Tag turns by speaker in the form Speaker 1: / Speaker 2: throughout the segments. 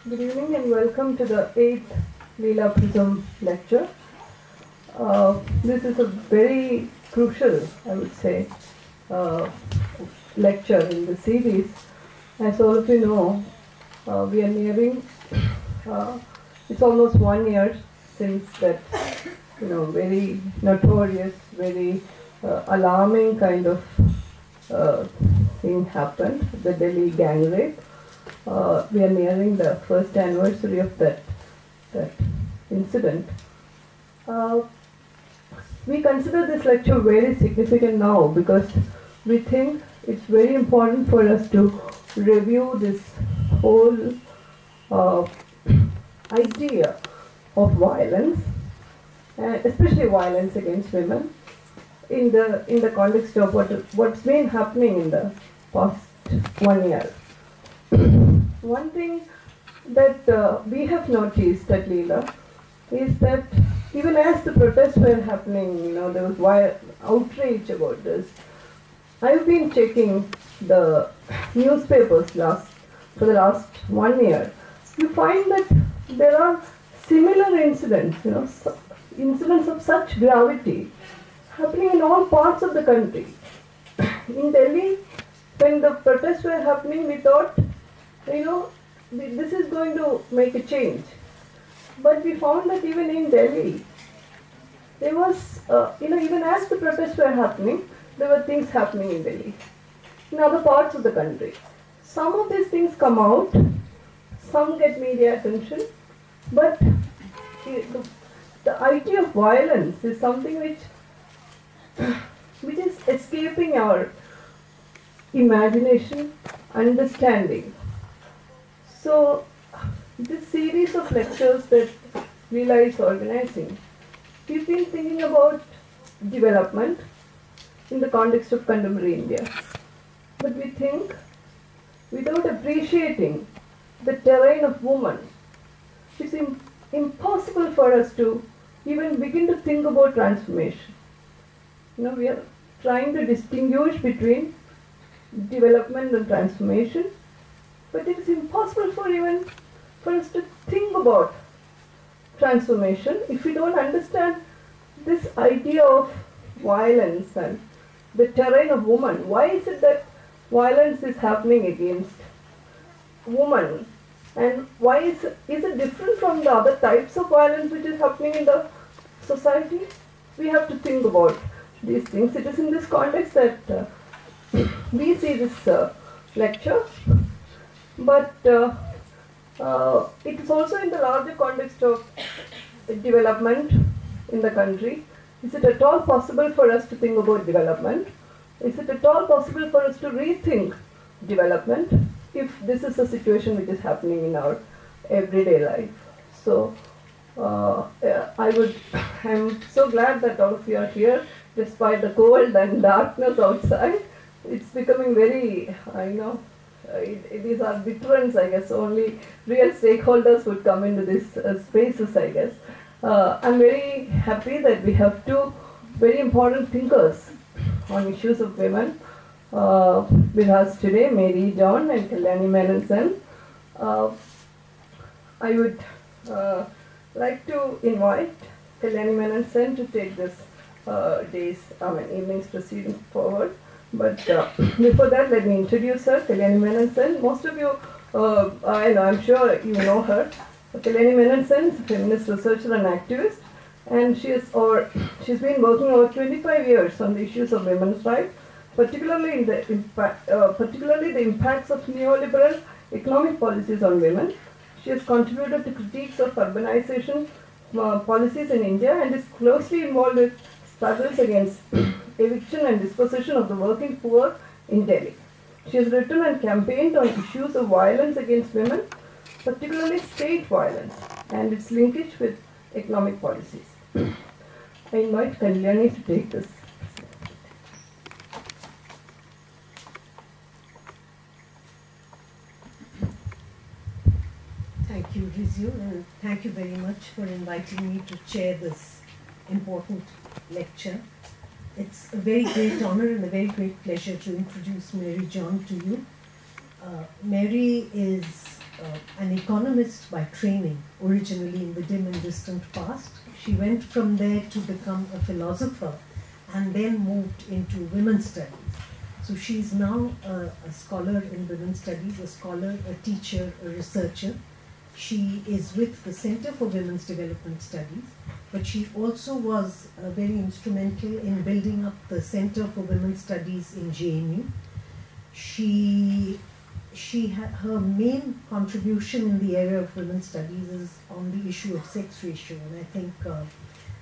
Speaker 1: Good evening and welcome to the 8th LILA PRISM lecture. This is a very crucial, I would say, lecture in the series. As all of you know, we are nearing, it's almost 1 year since that, very notorious, very alarming kind of thing happened, the Delhi gang rape. We are nearing the first anniversary of that incident. We consider this lecture very significant now because we think it's very important for us to review this whole idea of violence, especially violence against women, in the context of what's been happening in the past 1 year. One thing that we have noticed at LILA is that even as the protests were happening, there was outrage about this. I've been checking the newspapers for the last 1 year. You find that there are similar incidents, incidents of such gravity happening in all parts of the country. In Delhi, when the protests were happening, we thought, this is going to make a change. But we found that even in Delhi, there was, even as the protests were happening, there were things happening in Delhi, in other parts of the country. Some of these things come out, some get media attention, but the idea of violence is something which is escaping our imagination, understanding. So, this series of lectures that LILA is organizing, we've been thinking about development in the context of contemporary India. But we think, without appreciating the terrain of woman, it's impossible for us to even begin to think about transformation. We are trying to distinguish between development and transformation, but it is impossible for us to think about transformation if we don't understand this idea of violence and the terrain of woman. Why is it that violence is happening against women? And why is it different from the other types of violence which is happening in the society? We have to think about these things. It is in this context that we see this lecture, but it is also in the larger context of development in the country. Is it at all possible for us to think about development? Is it at all possible for us to rethink development if this is a situation which is happening in our everyday life? So I'm so glad that all of you are here despite the cold and darkness outside. It's becoming very, these are veterans, I guess. Only real stakeholders would come into these spaces, I guess. I'm very happy that we have two very important thinkers on issues of women with us today, Mary John and Kalyani Menon-Sen. I would like to invite Kalyani Menon-Sen to take this evening's proceeding forward. But before that, let me introduce her, Kalyani Menon-Sen. Most of you, I'm sure you know her. Kalyani Menon-Sen is a feminist researcher and activist, and she's been working over 25 years on the issues of women's rights, particularly the impacts of neoliberal economic policies on women. She has contributed to critiques of urbanization policies in India and is closely involved with struggles against eviction and dispossession of the working poor in Delhi. She has written and campaigned on issues of violence against women, particularly state violence, and its linkage with economic policies. I invite Kalyani to take this.
Speaker 2: Thank you, Rizu, and thank you very much for inviting me to chair this important lecture. It's a very great honor and a very great pleasure to introduce Mary John to you. Mary is an economist by training, originally in the dim and distant past. She went from there to become a philosopher and then moved into women's studies. So she's now a scholar in women's studies, a scholar, a teacher, a researcher. She is with the Center for Women's Development Studies, but she also was very instrumental in building up the Center for Women's Studies in JNU. Her main contribution in the area of women's studies is on the issue of sex ratio, and I think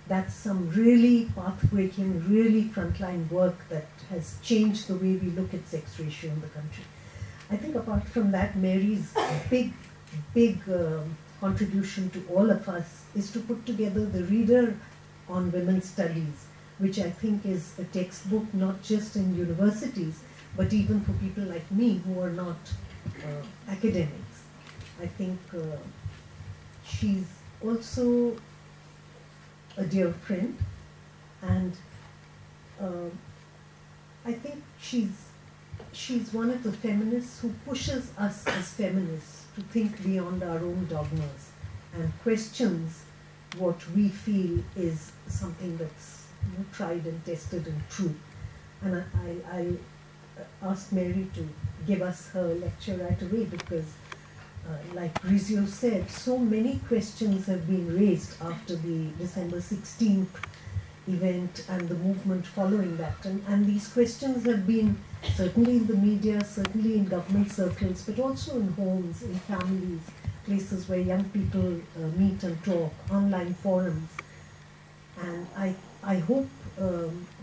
Speaker 2: that's some really path-breaking, really frontline work that has changed the way we look at sex ratio in the country. I think apart from that, Mary's big contribution to all of us is to put together the Reader on Women's Studies, which I think is a textbook not just in universities, but even for people like me who are not academics. I think she's also a dear friend, and I think she's one of the feminists who pushes us as feminists to think beyond our own dogmas and questions what we feel is something that's tried and tested and true. And I asked Mary to give us her lecture right away because, like Rizio said, so many questions have been raised after the December 16th event and the movement following that. And these questions have been certainly in the media, certainly in government circles, but also in homes, in families, places where young people meet and talk, online forums. And I hope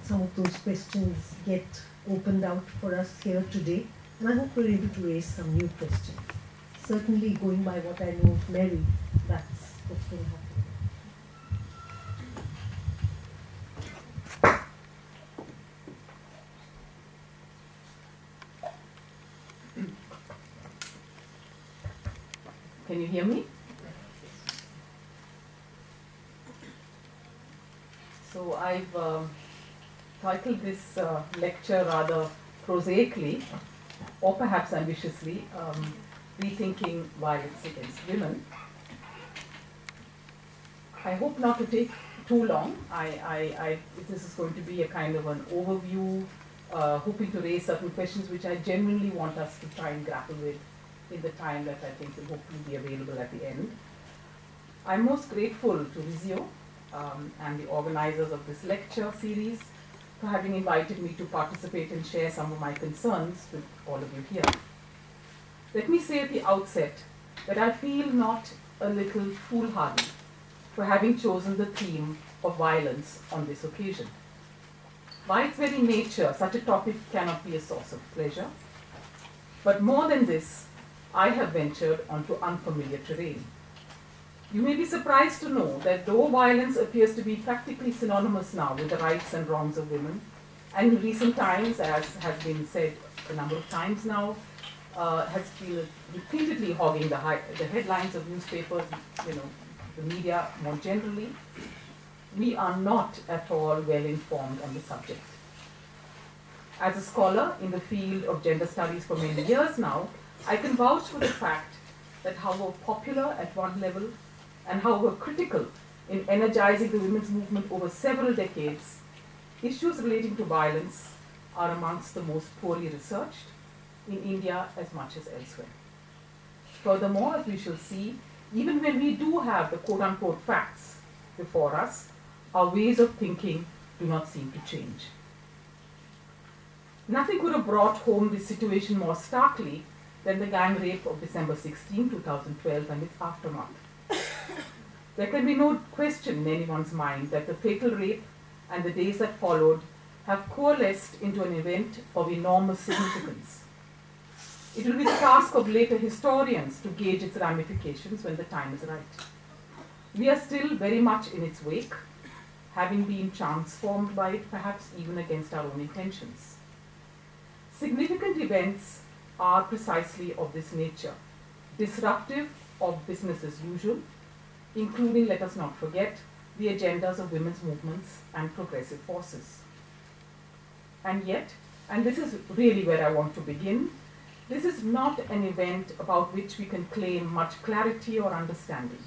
Speaker 2: some of those questions get opened out for us here today, and I hope we're able to raise some new questions. Certainly, going by what I know of Mary, that's what's going to happen.
Speaker 3: Can you hear me? So I've titled this lecture rather prosaically, or perhaps ambitiously, Rethinking Violence Against Women. I hope not to take too long. This is going to be a kind of an overview, hoping to raise certain questions which I genuinely want us to try and grapple with in the time that I think will hopefully be available at the end. I'm most grateful to Rizio and the organizers of this lecture series for having invited me to participate and share some of my concerns with all of you here. Let me say at the outset that I feel not a little foolhardy for having chosen the theme of violence on this occasion. By its very nature, such a topic cannot be a source of pleasure. But more than this, I have ventured onto unfamiliar terrain. You may be surprised to know that though violence appears to be practically synonymous now with the rights and wrongs of women, and in recent times, as has been said a number of times now, has been repeatedly hogging the headlines of newspapers, the media more generally, we are not at all well informed on the subject. As a scholar in the field of gender studies for many years now, I can vouch for the fact that however popular at one level and however critical in energizing the women's movement over several decades, issues relating to violence are amongst the most poorly researched in India as much as elsewhere. Furthermore, as we shall see, even when we do have the quote-unquote facts before us, our ways of thinking do not seem to change. Nothing could have brought home this situation more starkly than the gang rape of December 16, 2012 and its aftermath. There can be no question in anyone's mind that the fatal rape and the days that followed have coalesced into an event of enormous significance. It will be the task of later historians to gauge its ramifications when the time is right. We are still very much in its wake, having been transformed by it, perhaps even against our own intentions. Significant events are precisely of this nature, disruptive of business as usual, including, let us not forget, the agendas of women's movements and progressive forces. And yet, and this is really where I want to begin, This is not an event about which we can claim much clarity or understanding.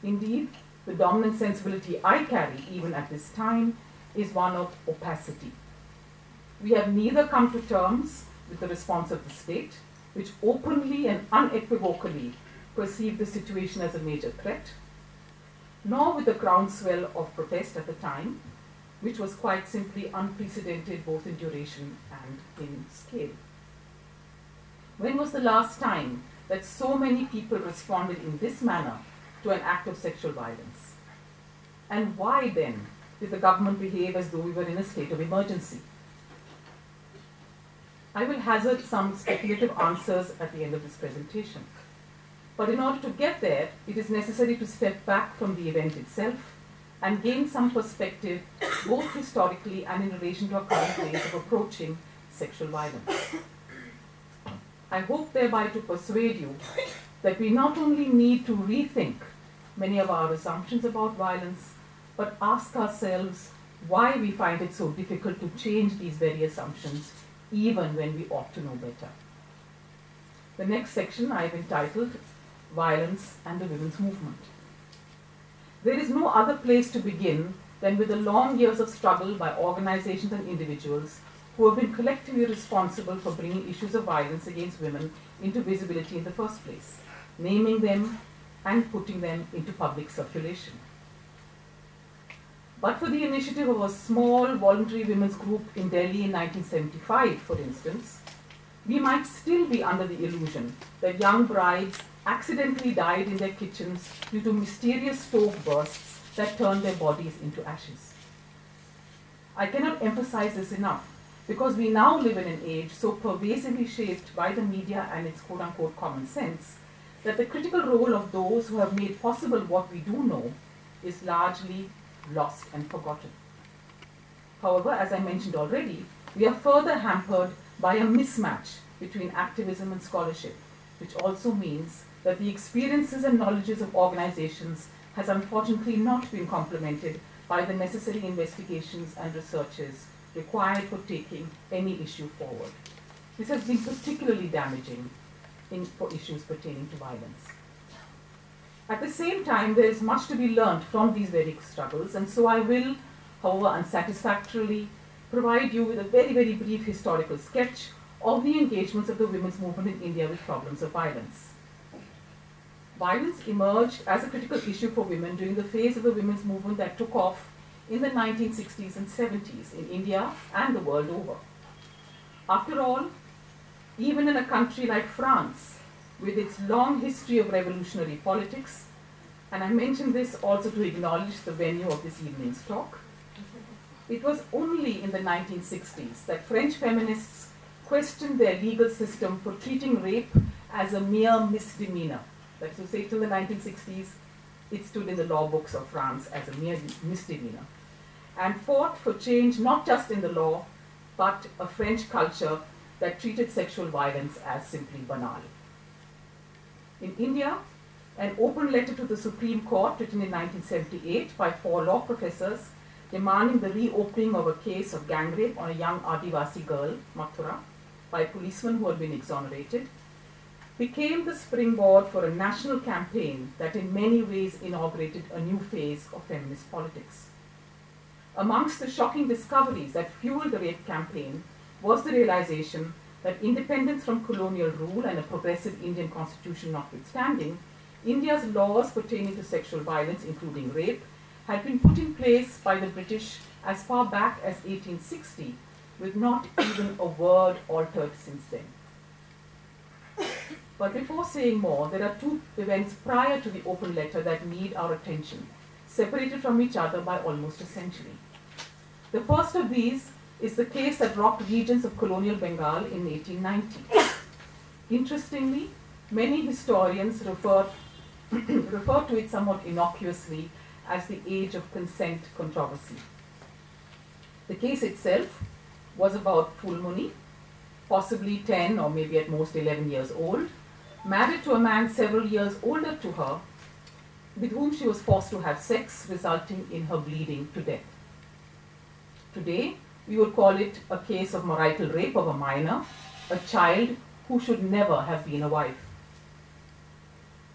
Speaker 3: Indeed, the dominant sensibility I carry, even at this time, is one of opacity. We have neither come to terms with the response of the state, which openly and unequivocally perceived the situation as a major threat, nor with the groundswell of protest at the time, which was quite simply unprecedented both in duration and in scale. When was the last time that so many people responded in this manner to an act of sexual violence? And why then did the government behave as though we were in a state of emergency? I will hazard some speculative answers at the end of this presentation. But in order to get there, it is necessary to step back from the event itself and gain some perspective, both historically and in relation to our current ways of approaching sexual violence. I hope thereby to persuade you that we not only need to rethink many of our assumptions about violence, but ask ourselves why we find it so difficult to change these very assumptions, even when we ought to know better. The next section I have entitled Violence and the Women's Movement. There is no other place to begin than with the long years of struggle by organizations and individuals who have been collectively responsible for bringing issues of violence against women into visibility in the first place, naming them and putting them into public circulation. But for the initiative of a small voluntary women's group in Delhi in 1975, for instance, we might still be under the illusion that young brides accidentally died in their kitchens due to mysterious stove bursts that turned their bodies into ashes. I cannot emphasize this enough, because we now live in an age so pervasively shaped by the media and its quote-unquote common sense, that the critical role of those who have made possible what we do know is largely lost and forgotten. However, as I mentioned already, we are further hampered by a mismatch between activism and scholarship, which also means that the experiences and knowledges of organizations has unfortunately not been complemented by the necessary investigations and researches required for taking any issue forward. This has been particularly damaging for issues pertaining to violence. At the same time, there is much to be learned from these very struggles, and so I will, however unsatisfactorily, provide you with a very, very brief historical sketch of the engagements of the women's movement in India with problems of violence. Violence emerged as a critical issue for women during the phase of the women's movement that took off in the 1960s and 70s in India and the world over. After all, even in a country like France, with its long history of revolutionary politics, and I mention this also to acknowledge the venue of this evening's talk, it was only in the 1960s that French feminists questioned their legal system for treating rape as a mere misdemeanor. That is to say, till the 1960s, it stood in the law books of France as a mere misdemeanor, and fought for change not just in the law, but a French culture that treated sexual violence as simply banal. In India, an open letter to the Supreme Court written in 1978 by 4 law professors demanding the reopening of a case of gang rape on a young Adivasi girl, Mathura, by policemen who had been exonerated, became the springboard for a national campaign that in many ways inaugurated a new phase of feminist politics. Amongst the shocking discoveries that fueled the rape campaign was the realization that independence from colonial rule and a progressive Indian constitution notwithstanding, India's laws pertaining to sexual violence, including rape, had been put in place by the British as far back as 1860, with not even a word altered since then. But before saying more, there are 2 events prior to the open letter that need our attention, separated from each other by almost a century. The first of these is the case that rocked regions of colonial Bengal in 1890. Interestingly, many historians refer to it somewhat innocuously as the age of consent controversy. The case itself was about Fulmuni, possibly 10 or maybe at most 11 years old, married to a man several years older to her, with whom she was forced to have sex, resulting in her bleeding to death. Today, we would call it a case of marital rape of a minor, a child who should never have been a wife.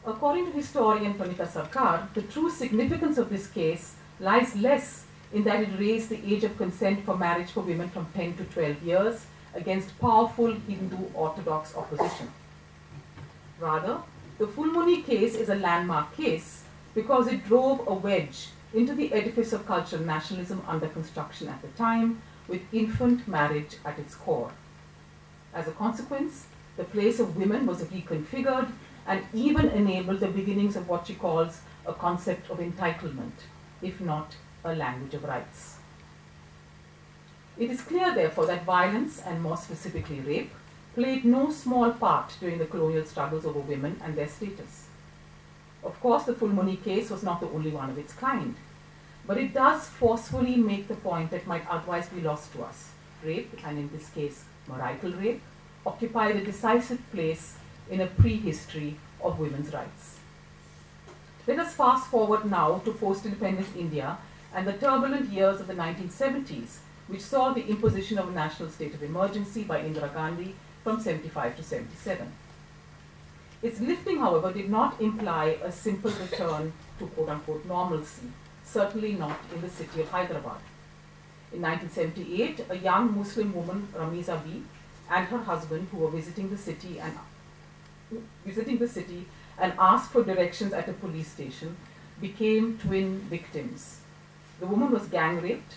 Speaker 3: According to historian Pranita Sarkar, the true significance of this case lies less in that it raised the age of consent for marriage for women from 10 to 12 years against powerful Hindu orthodox opposition. Rather, the Fulmuni case is a landmark case because it drove a wedge into the edifice of cultural nationalism under construction at the time, with infant marriage at its core. As a consequence, the place of women was reconfigured and even enabled the beginnings of what she calls a concept of entitlement, if not a language of rights. It is clear, therefore, that violence, and more specifically rape, played no small part during the colonial struggles over women and their status. Of course, the Fulmuni case was not the only one of its kind, but it does forcefully make the point that might otherwise be lost to us. Rape, and in this case marital rape, occupied a decisive place in a prehistory of women's rights. Let us fast forward now to post-independence India and the turbulent years of the 1970s, which saw the imposition of a national state of emergency by Indira Gandhi from 75 to 77. Its lifting, however, did not imply a simple return to quote-unquote normalcy, certainly not in the city of Hyderabad. In 1978, a young Muslim woman, Ramiza B, and her husband, who were visiting the city and asked for directions at a police station, became twin victims. The woman was gang raped,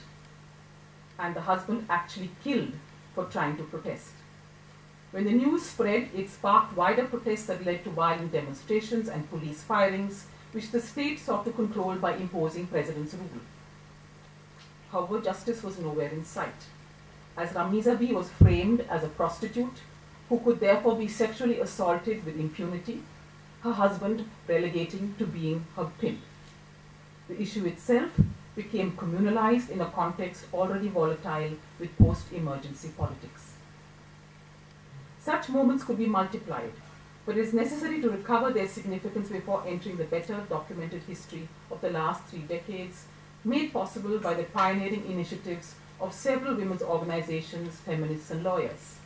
Speaker 3: and the husband actually killed for trying to protest. When the news spread, it sparked wider protests that led to violent demonstrations and police firings, which the state sought to control by imposing president's rule. However, justice was nowhere in sight, as Ramiza B was framed as a prostitute who could therefore be sexually assaulted with impunity, her husband relegating to being her pimp. The issue itself became communalized in a context already volatile with post-emergency politics. Such moments could be multiplied, but it is necessary to recover their significance before entering the better documented history of the last 3 decades, made possible by the pioneering initiatives of several women's organizations, feminists, and lawyers.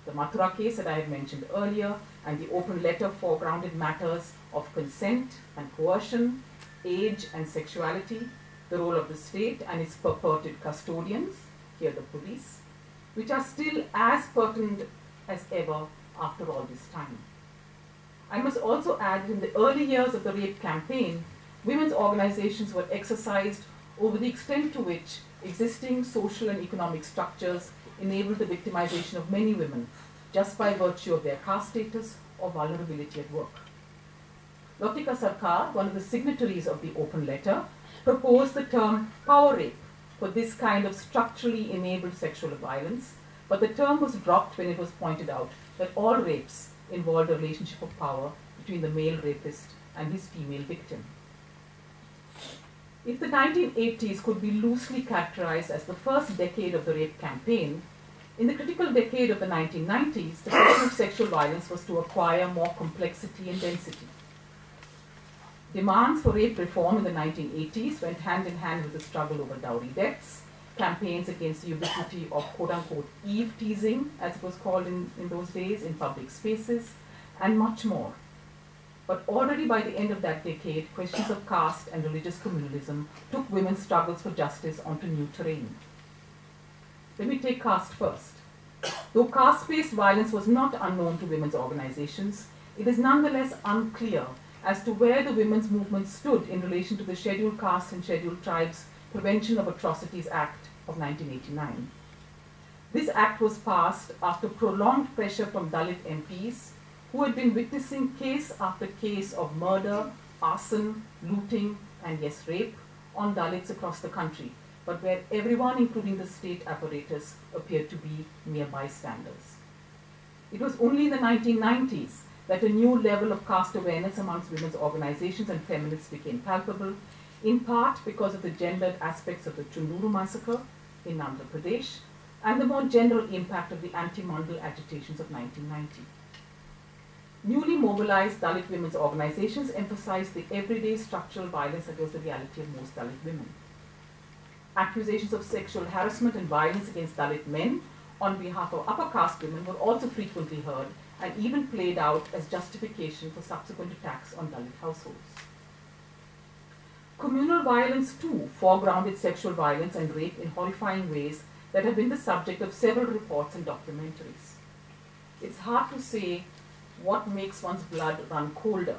Speaker 3: The Mathura case that I had mentioned earlier, and the open letter foregrounded matters of consent and coercion, age and sexuality, the role of the state and its purported custodians, here the police, which are still as pertinent as ever after all this time. I must also add that in the early years of the rape campaign, women's organizations were exercised over the extent to which existing social and economic structures enabled the victimization of many women just by virtue of their caste status or vulnerability at work. Latika Sarkar, one of the signatories of the open letter, proposed the term power rape for this kind of structurally enabled sexual violence, but the term was dropped when it was pointed out that all rapes involved a relationship of power between the male rapist and his female victim. If the 1980s could be loosely characterized as the first decade of the rape campaign, in the critical decade of the 1990s, the question of sexual violence was to acquire more complexity and density. Demands for rape reform in the 1980s went hand in hand with the struggle over dowry deaths, campaigns against the ubiquity of quote-unquote Eve teasing, as it was called in those days, in public spaces, and much more. But already by the end of that decade, questions of caste and religious communalism took women's struggles for justice onto new terrain. Let me take caste first. Though caste-based violence was not unknown to women's organizations, it is nonetheless unclear as to where the women's movement stood in relation to the Scheduled Castes and Scheduled Tribes Prevention of Atrocities Act of 1989. This act was passed after prolonged pressure from Dalit MPs who had been witnessing case after case of murder, arson, looting, and yes, rape on Dalits across the country, but where everyone, including the state apparatus, appeared to be mere bystanders. It was only in the 1990s that a new level of caste awareness amongst women's organizations and feminists became palpable, in part because of the gendered aspects of the Chunduru massacre in Andhra Pradesh and the more general impact of the anti-Mandal agitations of 1990. Newly mobilized Dalit women's organizations emphasized the everyday structural violence against the reality of most Dalit women. Accusations of sexual harassment and violence against Dalit men on behalf of upper caste women were also frequently heard and even played out as justification for subsequent attacks on Dalit households. Communal violence too foregrounded sexual violence and rape in horrifying ways that have been the subject of several reports and documentaries. It's hard to say what makes one's blood run colder: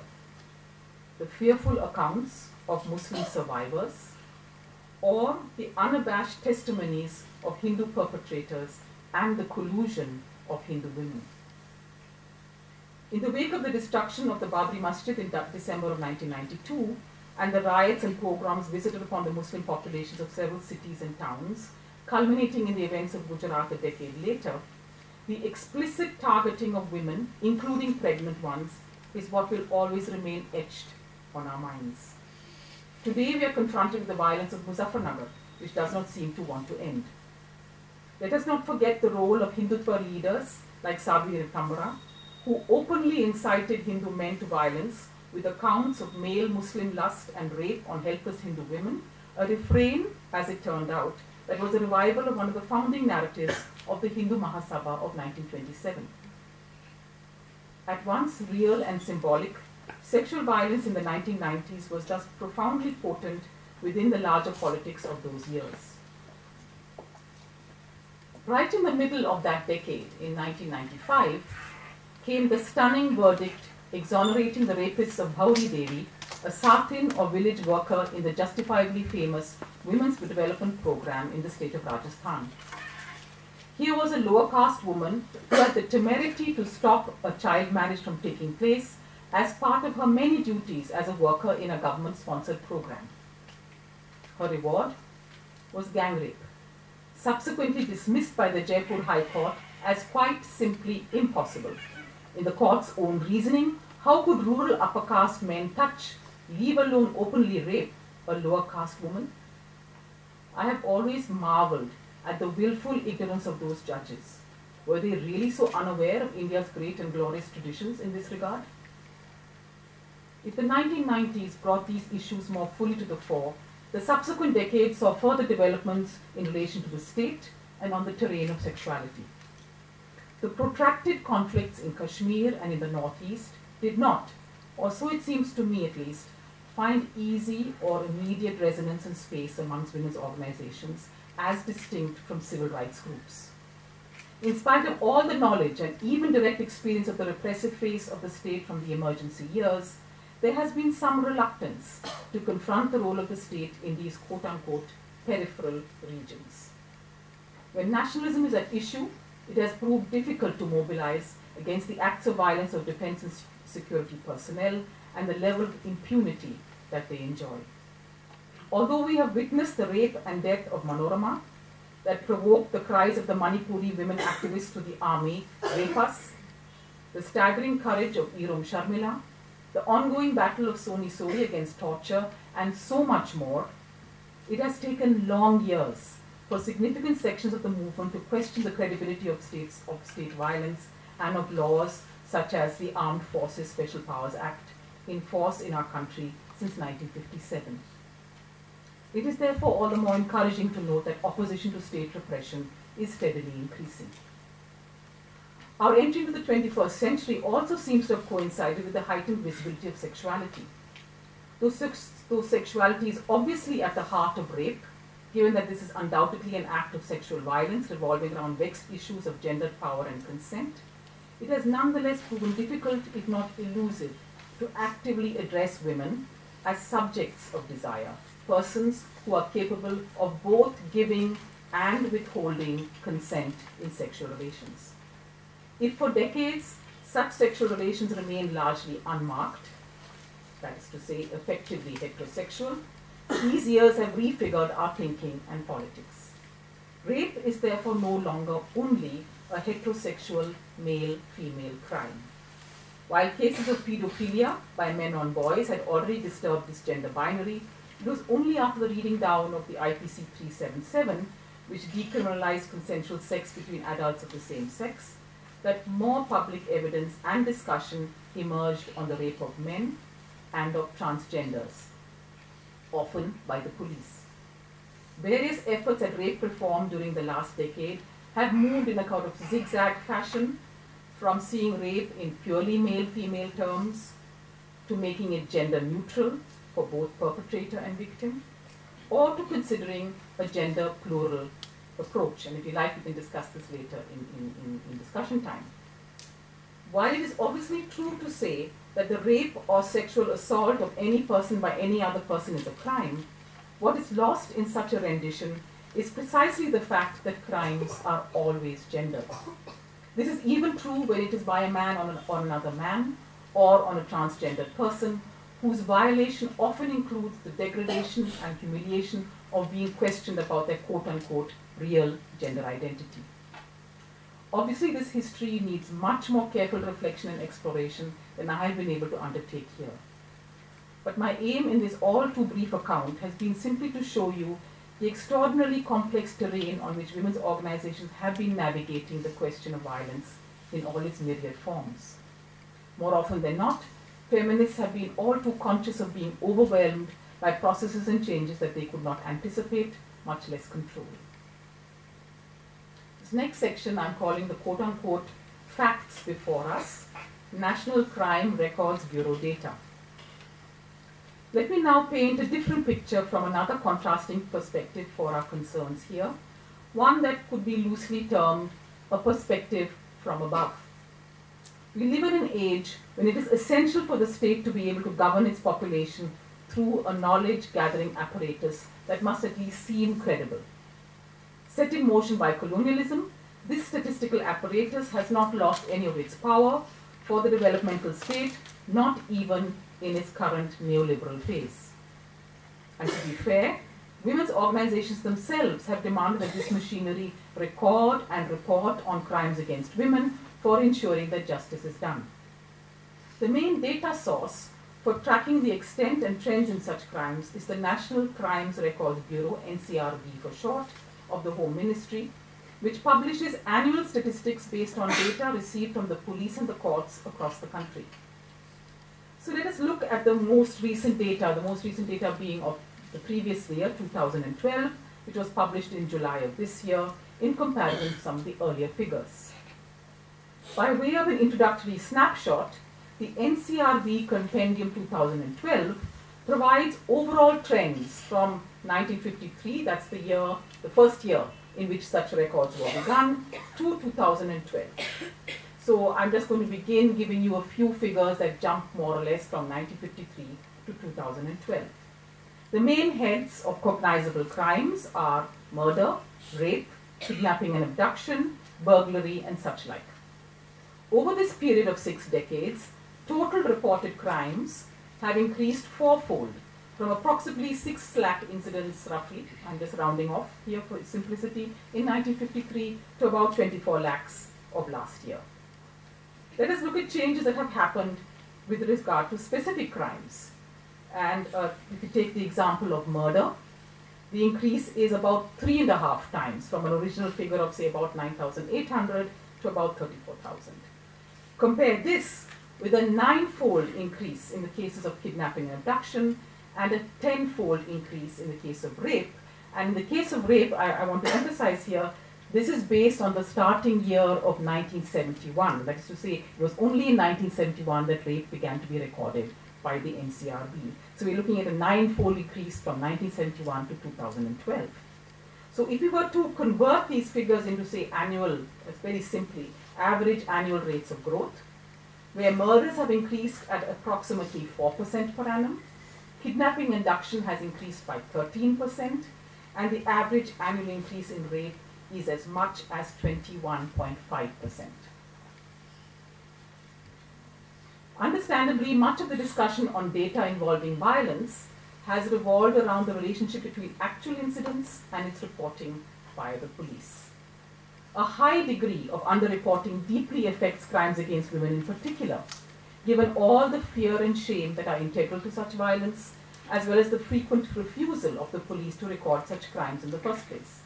Speaker 3: the fearful accounts of Muslim survivors or the unabashed testimonies of Hindu perpetrators and the collusion of Hindu women. In the wake of the destruction of the Babri Masjid in December of 1992 and the riots and pogroms visited upon the Muslim populations of several cities and towns, culminating in the events of Gujarat a decade later, the explicit targeting of women, including pregnant ones, is what will always remain etched on our minds. Today we are confronted with the violence of Muzaffarnagar, which does not seem to want to end. Let us not forget the role of Hindutva leaders like Sabri Tambara, who openly incited Hindu men to violence with accounts of male Muslim lust and rape on helpless Hindu women, a refrain, as it turned out, that was a revival of one of the founding narratives of the Hindu Mahasabha of 1927. At once real and symbolic, sexual violence in the 1990s was thus profoundly potent within the larger politics of those years. Right in the middle of that decade, in 1995, came the stunning verdict exonerating the rapists of Bhauri Devi, a Sathin or village worker in the justifiably famous Women's Development Program in the state of Rajasthan. Here was a lower caste woman who had the temerity to stop a child marriage from taking place as part of her many duties as a worker in a government-sponsored program. Her reward was gang rape, subsequently dismissed by the Jaipur High Court as quite simply impossible. In the court's own reasoning, how could rural upper caste men touch, leave alone openly rape, a lower caste woman? I have always marveled at the willful ignorance of those judges. Were they really so unaware of India's great and glorious traditions in this regard? If the 1990s brought these issues more fully to the fore, the subsequent decades saw further developments in relation to the state and on the terrain of sexuality. The protracted conflicts in Kashmir and in the northeast did not, or so it seems to me at least, find easy or immediate resonance and space amongst women's organizations as distinct from civil rights groups. In spite of all the knowledge and even direct experience of the repressive face of the state from the emergency years, there has been some reluctance to confront the role of the state in these quote-unquote peripheral regions. When nationalism is at issue, it has proved difficult to mobilize against the acts of violence of defense and security personnel and the level of impunity that they enjoy. Although we have witnessed the rape and death of Manorama that provoked the cries of the Manipuri women activists to the army, rape us, the staggering courage of Irom Sharmila, the ongoing battle of Soni Sori against torture, and so much more, it has taken long years for significant sections of the movement to question the credibility of state violence and of laws such as the Armed Forces Special Powers Act, in force in our country since 1957. It is therefore all the more encouraging to note that opposition to state repression is steadily increasing. Our entry into the 21st century also seems to have coincided with the heightened visibility of sexuality. Though sexuality is obviously at the heart of rape, given that this is undoubtedly an act of sexual violence revolving around vexed issues of gendered power and consent, it has nonetheless proven difficult, if not elusive, to actively address women as subjects of desire, persons who are capable of both giving and withholding consent in sexual relations. If for decades such sexual relations remain largely unmarked, that is to say, effectively heterosexual, these years have refigured our thinking and politics. Rape is therefore no longer only a heterosexual male-female crime. While cases of pedophilia by men on boys had already disturbed this gender binary, it was only after the reading down of the IPC 377, which decriminalized consensual sex between adults of the same sex, that more public evidence and discussion emerged on the rape of men and of transgenders, often by the police. Various efforts at rape reform during the last decade have moved in a kind of zigzag fashion from seeing rape in purely male-female terms to making it gender neutral for both perpetrator and victim, or to considering a gender plural approach. And if you like, we can discuss this later in discussion time. While it is obviously true to say that the rape or sexual assault of any person by any other person is a crime, what is lost in such a rendition is precisely the fact that crimes are always gendered. This is even true when it is by a man on another man, or on a transgendered person, whose violation often includes the degradation and humiliation of being questioned about their quote-unquote real gender identity. Obviously, this history needs much more careful reflection and exploration than I have been able to undertake here. But my aim in this all too brief account has been simply to show you the extraordinarily complex terrain on which women's organizations have been navigating the question of violence in all its myriad forms. More often than not, feminists have been all too conscious of being overwhelmed by processes and changes that they could not anticipate, much less control. This next section I'm calling the quote-unquote facts before us, National Crime Records Bureau data. Let me now paint a different picture from another contrasting perspective for our concerns here, one that could be loosely termed a perspective from above. We live in an age when it is essential for the state to be able to govern its population through a knowledge-gathering apparatus that must at least seem credible. Set in motion by colonialism, this statistical apparatus has not lost any of its power for the developmental state, not even in its current neoliberal phase. And to be fair, women's organizations themselves have demanded that this machinery record and report on crimes against women for ensuring that justice is done. The main data source for tracking the extent and trends in such crimes is the National Crimes Records Bureau, NCRB for short, of the Home Ministry, which publishes annual statistics based on data received from the police and the courts across the country. So let us look at the most recent data being of the previous year, 2012, which was published in July of this year, in comparison to some of the earlier figures. By way of an introductory snapshot, the NCRB Compendium 2012 provides overall trends from 1953, that's the first year in which such records were begun, to 2012. So I'm just going to begin giving you a few figures that jump more or less from 1953 to 2012. The main heads of cognizable crimes are murder, rape, kidnapping and abduction, burglary, and such like. Over this period of 6 decades, total reported crimes have increased fourfold, from approximately 6 lakh incidents roughly, I'm just rounding off here for simplicity, in 1953 to about 24 lakhs of last year. Let us look at changes that have happened with regard to specific crimes. And if you take the example of murder, the increase is about 3.5 times from an original figure of say about 9,800 to about 34,000. Compare this with a 9-fold increase in the cases of kidnapping and abduction and a 10-fold increase in the case of rape. And in the case of rape, I want to emphasize here, this is based on the starting year of 1971. That is to say, it was only in 1971 that rape began to be recorded by the NCRB. So we're looking at a 9-fold increase from 1971 to 2012. So if we were to convert these figures into, say, annual, very simply, average annual rates of growth, where murders have increased at approximately 4% per annum, kidnapping and abduction has increased by 13%, and the average annual increase in rape is as much as 21.5%. Understandably, much of the discussion on data involving violence has revolved around the relationship between actual incidents and its reporting by the police. A high degree of underreporting deeply affects crimes against women in particular, given all the fear and shame that are integral to such violence, as well as the frequent refusal of the police to record such crimes in the first place.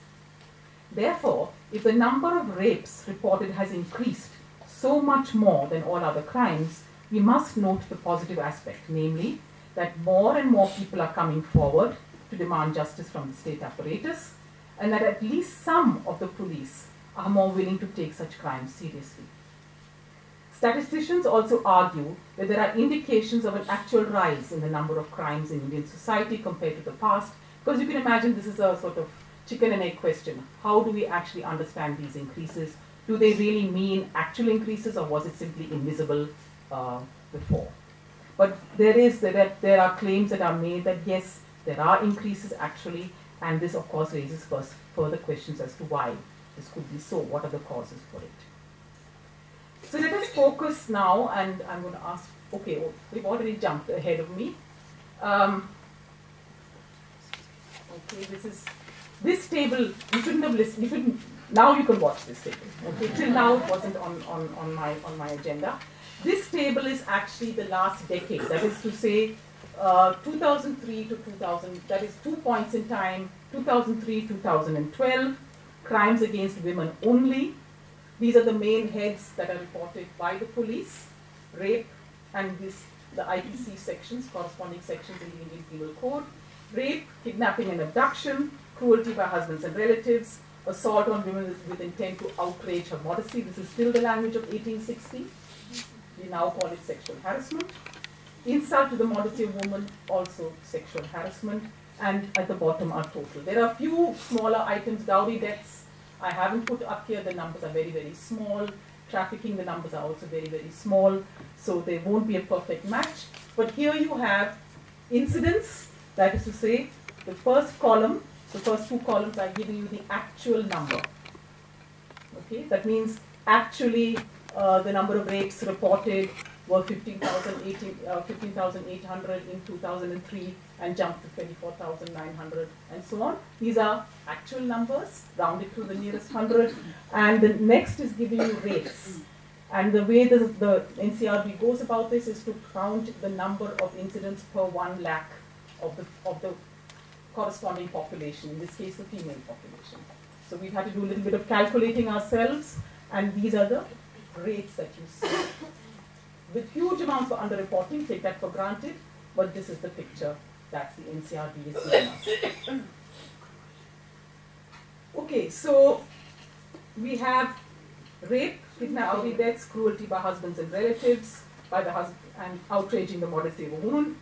Speaker 3: Therefore, if the number of rapes reported has increased so much more than all other crimes, we must note the positive aspect, namely that more and more people are coming forward to demand justice from the state apparatus, and that at least some of the police are more willing to take such crimes seriously. Statisticians also argue that there are indications of an actual rise in the number of crimes in Indian society compared to the past, because you can imagine this is a sort of chicken and egg question. How do we actually understand these increases? Do they really mean actual increases, or was it simply invisible before? But there are claims that are made that yes, there are increases actually, and this of course raises further questions as to why this could be so. What are the causes for it? So let us focus now, and I'm going to ask, okay, well, they've already jumped ahead of me. Okay, this table, you shouldn't have listened, now you can watch this table. Okay, till now it wasn't on my agenda. This table is actually the last decade, that is to say 2003 to 2000, that is 2 points in time, 2003-2012, crimes against women only. These are the main heads that are reported by the police, rape, and the IPC sections, corresponding sections in the Indian Penal Code, rape, kidnapping and abduction, cruelty by husbands and relatives, assault on women with intent to outrage her modesty. This is still the language of 1860. We now call it sexual harassment. Insult to the modesty of woman, also sexual harassment. And at the bottom are total. There are a few smaller items, dowry deaths, I haven't put up here, the numbers are very, very small. Trafficking, the numbers are also very, very small. So they won't be a perfect match. But here you have incidents, that is to say, the first column, the first two columns are giving you the actual number. Okay, that means actually the number of rapes reported were 15,800 in 2003 and jumped to 24,900 and so on. These are actual numbers, rounded to the nearest 100. And the next is giving you rates. And the way the NCRB goes about this is to count the number of incidents per 1 lakh of the corresponding population, in this case the female population. So we've had to do a little bit of calculating ourselves, and these are the rates that you see. With huge amounts of underreporting, take that for granted, but this is the picture that the NCRB is giving us. Okay, so we have rape, kidnapping, deaths, cruelty by husbands and relatives, by the husband, and outraging the modesty of a woman.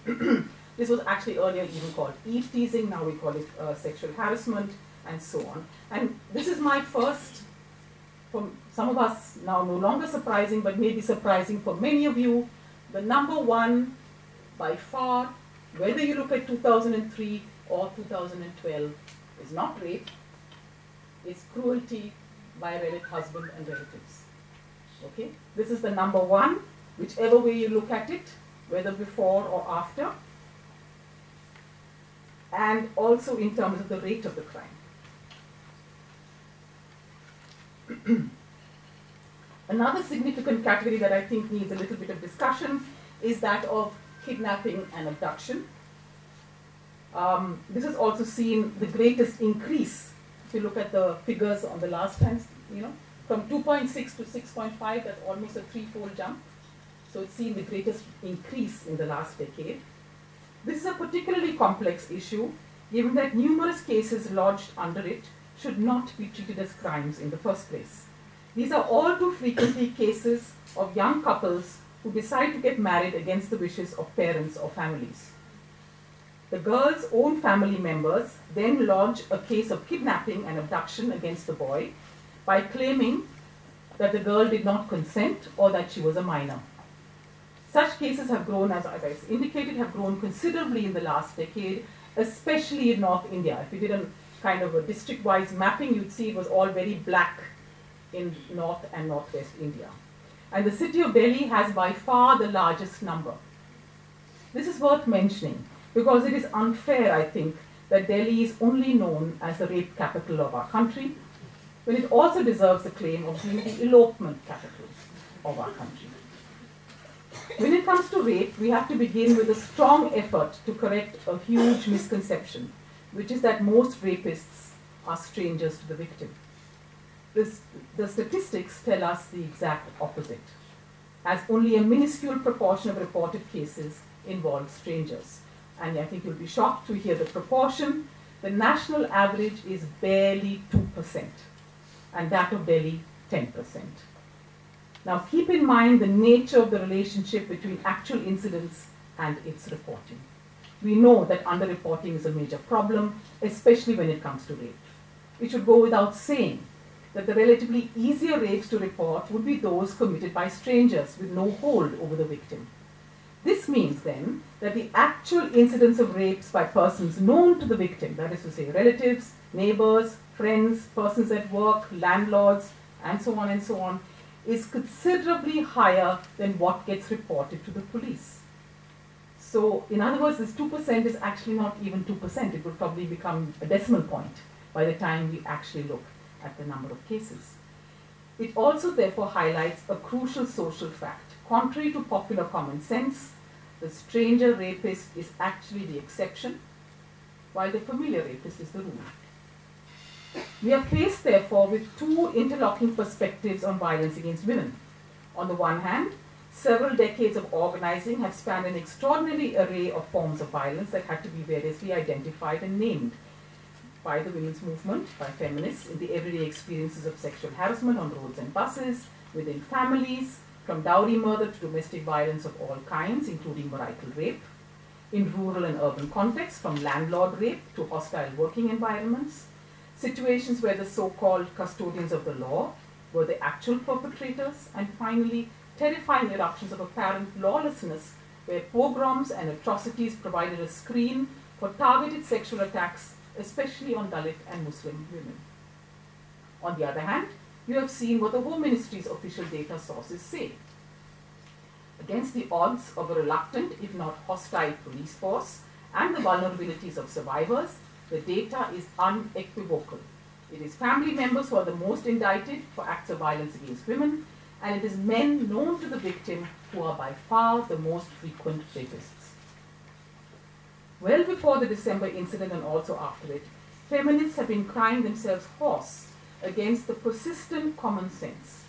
Speaker 3: This was actually earlier even called eve teasing, now we call it sexual harassment, and so on. And this is my first, for some of us now no longer surprising, but maybe surprising for many of you, the number one by far, whether you look at 2003 or 2012, is not rape, it's cruelty by a husband and relatives. Okay, this is the number one, whichever way you look at it, whether before or after, and also in terms of the rate of the crime. Another significant category that I think needs a little bit of discussion is that of kidnapping and abduction. This has also seen the greatest increase. If you look at the figures on the last time, from 2.6 to 6.5, that's almost a 3-fold jump. So it's seen the greatest increase in the last decade. This is a particularly complex issue, given that numerous cases lodged under it should not be treated as crimes in the first place. These are all too frequently cases of young couples who decide to get married against the wishes of parents or families. The girl's own family members then lodge a case of kidnapping and abduction against the boy by claiming that the girl did not consent or that she was a minor. Such cases have grown, as I indicated, have grown considerably in the last decade, especially in North India. If you did a kind of a district-wise mapping, you'd see it was all very black in North and Northwest India. And the city of Delhi has by far the largest number. This is worth mentioning because it is unfair, I think, that Delhi is only known as the rape capital of our country, when it also deserves the claim of being the elopement capital of our country. When it comes to rape, we have to begin with a strong effort to correct a huge misconception, which is that most rapists are strangers to the victim. The statistics tell us the exact opposite, as only a minuscule proportion of reported cases involve strangers. And I think you'll be shocked to hear the proportion. The national average is barely 2%. and that of Delhi 10%. Now keep in mind the nature of the relationship between actual incidents and its reporting. We know that underreporting is a major problem, especially when it comes to rape. It should go without saying that the relatively easier rapes to report would be those committed by strangers with no hold over the victim. This means then that the actual incidence of rapes by persons known to the victim, that is to say relatives, neighbors, friends, persons at work, landlords, and so on, is considerably higher than what gets reported to the police. So, in other words, this 2% is actually not even 2%. It will probably become a decimal point by the time we actually look at the number of cases. It also therefore highlights a crucial social fact. Contrary to popular common sense, the stranger rapist is actually the exception, while the familiar rapist is the rule. We are faced therefore with two interlocking perspectives on violence against women. On the one hand, several decades of organizing have spanned an extraordinary array of forms of violence that had to be variously identified and named by the women's movement, by feminists, in the everyday experiences of sexual harassment on roads and buses, within families, from dowry murder to domestic violence of all kinds, including marital rape, in rural and urban contexts, from landlord rape to hostile working environments, situations where the so-called custodians of the law were the actual perpetrators, and finally, terrifying eruptions of apparent lawlessness where pogroms and atrocities provided a screen for targeted sexual attacks, especially on Dalit and Muslim women. On the other hand, you have seen what the Home Ministry's official data sources say. Against the odds of a reluctant, if not hostile, police force and the vulnerabilities of survivors, the data is unequivocal. It is family members who are the most indicted for acts of violence against women, and it is men known to the victim who are by far the most frequent rapists. Well before the December incident and also after it, feminists have been crying themselves hoarse against the persistent common sense.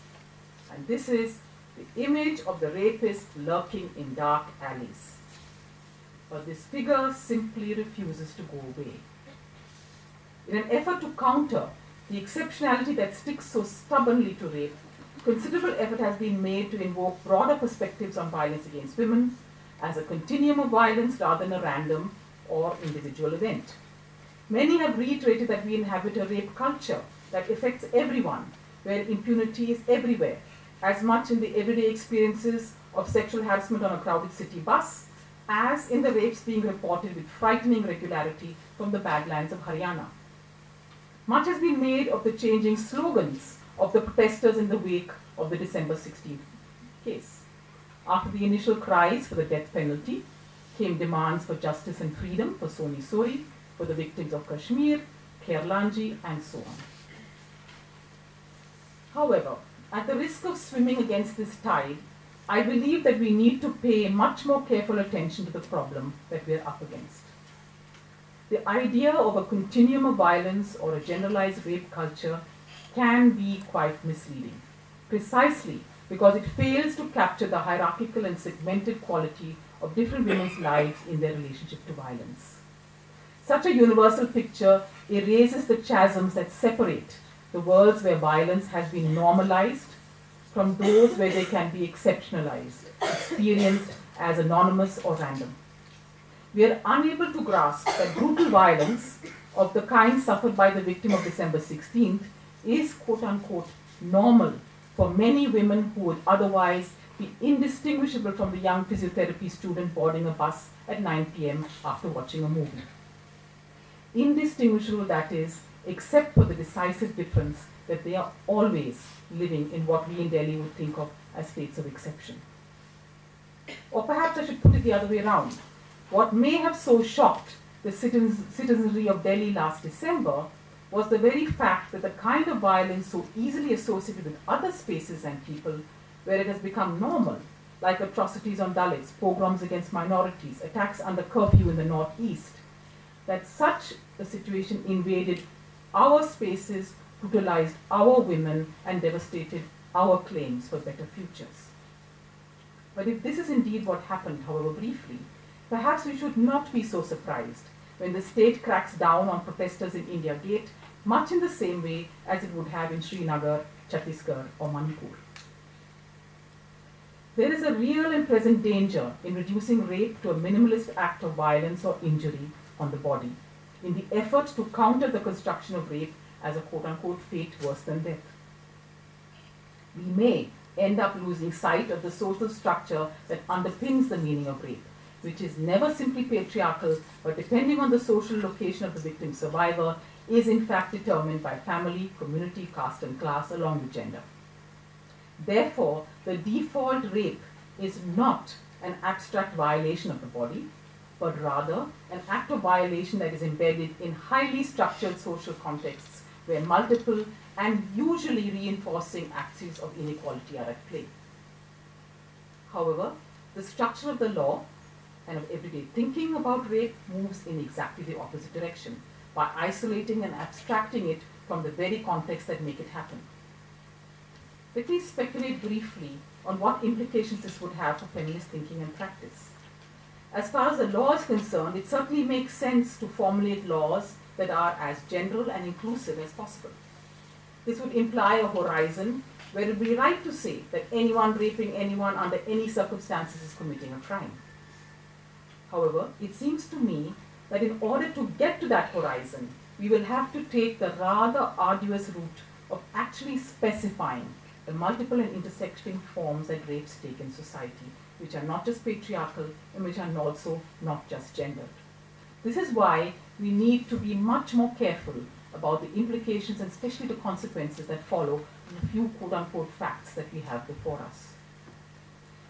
Speaker 3: And this is the image of the rapist lurking in dark alleys. But this figure simply refuses to go away. In an effort to counter the exceptionality that sticks so stubbornly to rape, considerable effort has been made to invoke broader perspectives on violence against women as a continuum of violence rather than a random or individual event. Many have reiterated that we inhabit a rape culture that affects everyone, where impunity is everywhere, as much in the everyday experiences of sexual harassment on a crowded city bus as in the rapes being reported with frightening regularity from the Badlands of Haryana. Much has been made of the changing slogans of the protesters in the wake of the December 16th case. After the initial cries for the death penalty, came demands for justice and freedom for Soni Sori, for the victims of Kashmir, Kerlanji, and so on. However, at the risk of swimming against this tide, I believe that we need to pay much more careful attention to the problem that we are up against. The idea of a continuum of violence or a generalized rape culture can be quite misleading, precisely because it fails to capture the hierarchical and segmented quality of different women's lives in their relationship to violence. Such a universal picture erases the chasms that separate the worlds where violence has been normalized from those where they can be exceptionalized, experienced as anonymous or random. We are unable to grasp that brutal violence of the kind suffered by the victim of December 16th is quote-unquote normal for many women who would otherwise be indistinguishable from the young physiotherapy student boarding a bus at 9 p.m. after watching a movie. Indistinguishable, that is, except for the decisive difference that they are always living in what we in Delhi would think of as states of exception. Or perhaps I should put it the other way around. What may have so shocked the citizenry of Delhi last December was the very fact that the kind of violence so easily associated with other spaces and people, where it has become normal, like atrocities on Dalits, pogroms against minorities, attacks under curfew in the northeast, that such a situation invaded our spaces, brutalized our women, and devastated our claims for better futures. But if this is indeed what happened, however briefly, perhaps we should not be so surprised when the state cracks down on protesters in India Gate much in the same way as it would have in Srinagar, Chhattisgarh, or Manipur. There is a real and present danger in reducing rape to a minimalist act of violence or injury on the body, in the effort to counter the construction of rape as a quote-unquote fate worse than death. We may end up losing sight of the social structure that underpins the meaning of rape, which is never simply patriarchal, but depending on the social location of the victim survivor, is in fact determined by family, community, caste and class along with gender. Therefore, the default rape is not an abstract violation of the body, but rather an act of violation that is embedded in highly structured social contexts where multiple and usually reinforcing axes of inequality are at play. However, the structure of the law and of everyday thinking about rape moves in exactly the opposite direction, by isolating and abstracting it from the very contexts that make it happen. Let me speculate briefly on what implications this would have for feminist thinking and practice. As far as the law is concerned, it certainly makes sense to formulate laws that are as general and inclusive as possible. This would imply a horizon where it would be right to say that anyone raping anyone under any circumstances is committing a crime. However, it seems to me that in order to get to that horizon, we will have to take the rather arduous route of actually specifying the multiple and intersecting forms that rapes take in society, which are not just patriarchal and which are also not just gendered. This is why we need to be much more careful about the implications and especially the consequences that follow from a few quote-unquote facts that we have before us.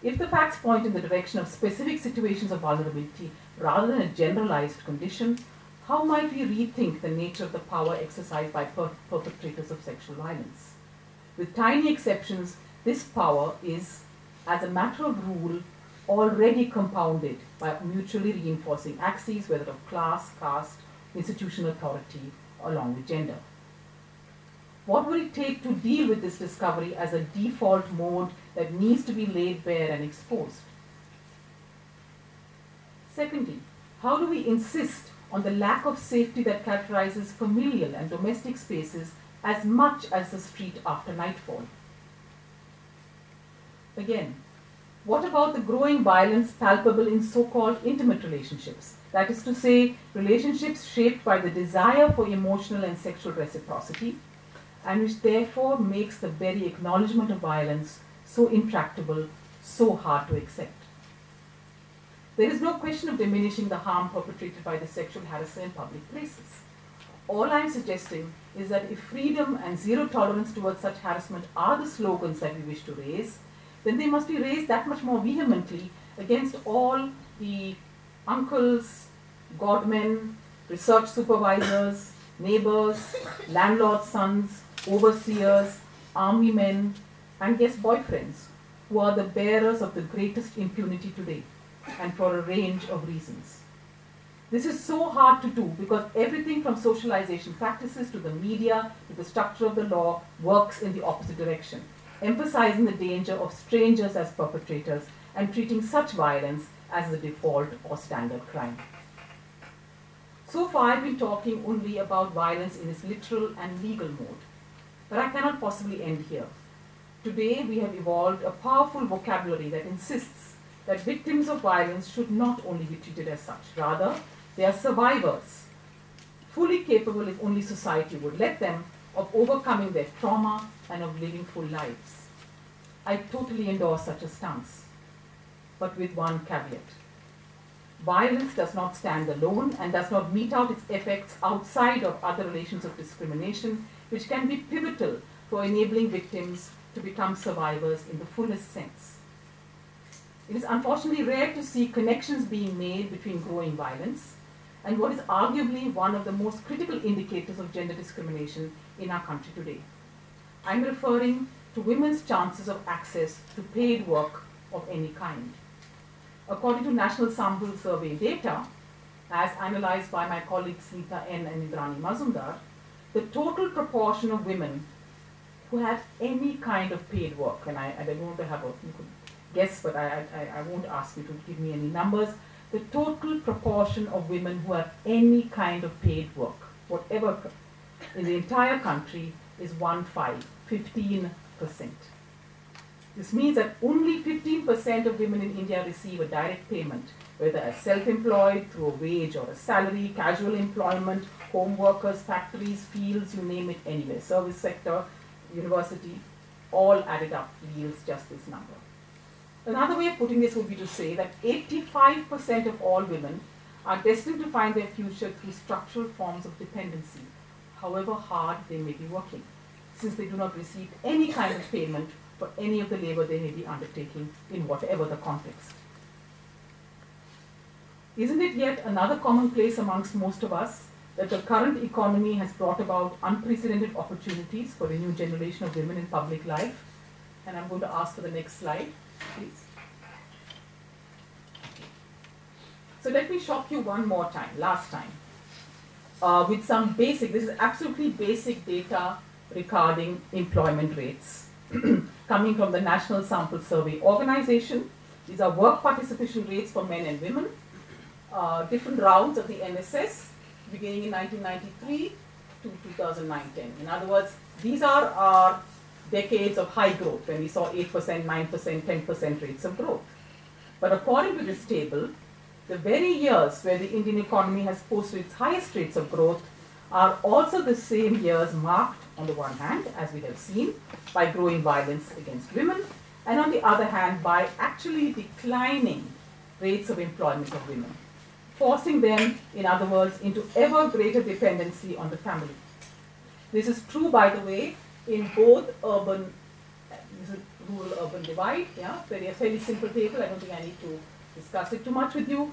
Speaker 3: If the facts point in the direction of specific situations of vulnerability rather than a generalized condition, how might we rethink the nature of the power exercised by perpetrators of sexual violence? With tiny exceptions, this power is, as a matter of rule, already compounded by mutually reinforcing axes, whether of class, caste, institutional authority, along with gender. What will it take to deal with this discovery as a default mode that needs to be laid bare and exposed? Secondly, how do we insist on the lack of safety that characterizes familial and domestic spaces as much as the street after nightfall? Again, what about the growing violence palpable in so-called intimate relationships? That is to say, relationships shaped by the desire for emotional and sexual reciprocity, and which therefore makes the very acknowledgement of violence so intractable, so hard to accept. There is no question of diminishing the harm perpetrated by the sexual harasser in public places. All I am suggesting is that if freedom and zero tolerance towards such harassment are the slogans that we wish to raise, then they must be raised that much more vehemently against all the uncles, godmen, research supervisors, neighbors, landlords' sons, overseers, army men, and guest boyfriends, who are the bearers of the greatest impunity today, and for a range of reasons. This is so hard to do because everything from socialization practices to the media to the structure of the law works in the opposite direction, emphasizing the danger of strangers as perpetrators and treating such violence as the default or standard crime. So far I've been talking only about violence in its literal and legal mode, but I cannot possibly end here. Today we have evolved a powerful vocabulary that insists that victims of violence should not only be treated as such, rather they are survivors, fully capable if only society would let them of overcoming their trauma and of living full lives. I totally endorse such a stance, but with one caveat. Violence does not stand alone and does not mete out its effects outside of other relations of discrimination, which can be pivotal for enabling victims to become survivors in the fullest sense. It is unfortunately rare to see connections being made between growing violence and what is arguably one of the most critical indicators of gender discrimination in our country today. I am referring to women's chances of access to paid work of any kind. According to National Sample Survey data, as analyzed by my colleagues Smita N. and Indrani Mazumdar, the total proportion of women who have any kind of paid work, and I don't want to have you could guess, but I won't ask you to give me any numbers, the total proportion of women who have any kind of paid work, whatever, in the entire country is 15%. This means that only 15% of women in India receive a direct payment, whether as self-employed, through a wage or a salary, casual employment, home workers, factories, fields, you name it, anywhere, service sector, university, all added up yields just this number. Another way of putting this would be to say that 85% of all women are destined to find their future through structural forms of dependency, however hard they may be working, since they do not receive any kind of payment for any of the labor they may be undertaking in whatever the context. Isn't it yet another commonplace amongst most of us that the current economy has brought about unprecedented opportunities for a new generation of women in public life? And I'm going to ask for the next slide, please. So let me shock you one more time, last time, with some basic, this is absolutely basic data regarding employment rates coming from the National Sample Survey Organization. These are work participation rates for men and women, different rounds of the NSS, beginning in 1993 to 2009-10. In other words, these are our decades of high growth, when we saw 8%, 9%, 10% rates of growth. But according to this table, the very years where the Indian economy has posted its highest rates of growth are also the same years marked, on the one hand, as we have seen, by growing violence against women, and on the other hand, by actually declining rates of employment of women, forcing them, in other words, into ever greater dependency on the family. This is true, by the way, in both urban, rural-urban divide. Yeah, a fairly simple table. I don't think I need to discuss it too much with you.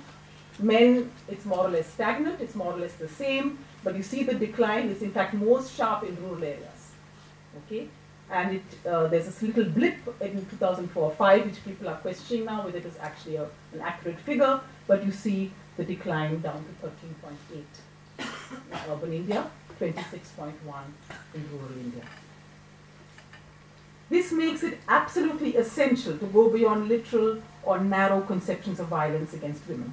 Speaker 3: Men, it's more or less stagnant, it's more or less the same, but you see the decline is in fact most sharp in rural areas. Okay, and there's this little blip in 2004-05, which people are questioning now whether it is actually an accurate figure, but you see the decline down to 13.8 in urban India, 26.1 in rural India. This makes it absolutely essential to go beyond literal or narrow conceptions of violence against women.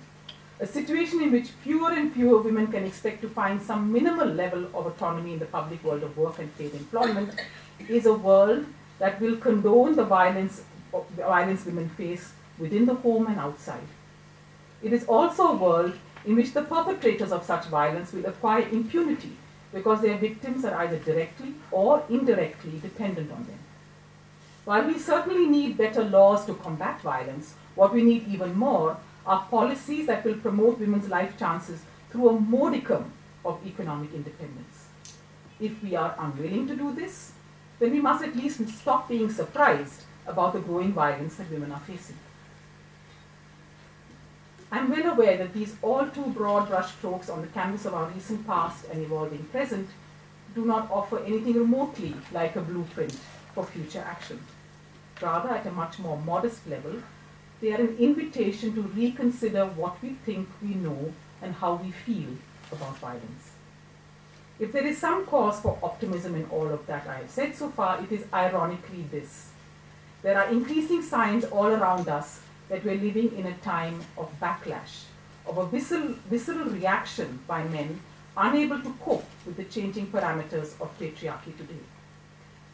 Speaker 3: A situation in which fewer and fewer women can expect to find some minimal level of autonomy in the public world of work and paid employment is a world that will condone the violence women face within the home and outside. It is also a world in which the perpetrators of such violence will acquire impunity because their victims are either directly or indirectly dependent on them. While we certainly need better laws to combat violence, what we need even more are policies that will promote women's life chances through a modicum of economic independence. If we are unwilling to do this, then we must at least stop being surprised about the growing violence that women are facing. I'm well aware that these all too broad brushstrokes on the canvas of our recent past and evolving present do not offer anything remotely like a blueprint for future action. Rather, at a much more modest level, they are an invitation to reconsider what we think we know and how we feel about violence. If there is some cause for optimism in all of that I have said so far, it is ironically this. There are increasing signs all around us that we're living in a time of backlash, of a visceral reaction by men unable to cope with the changing parameters of patriarchy today.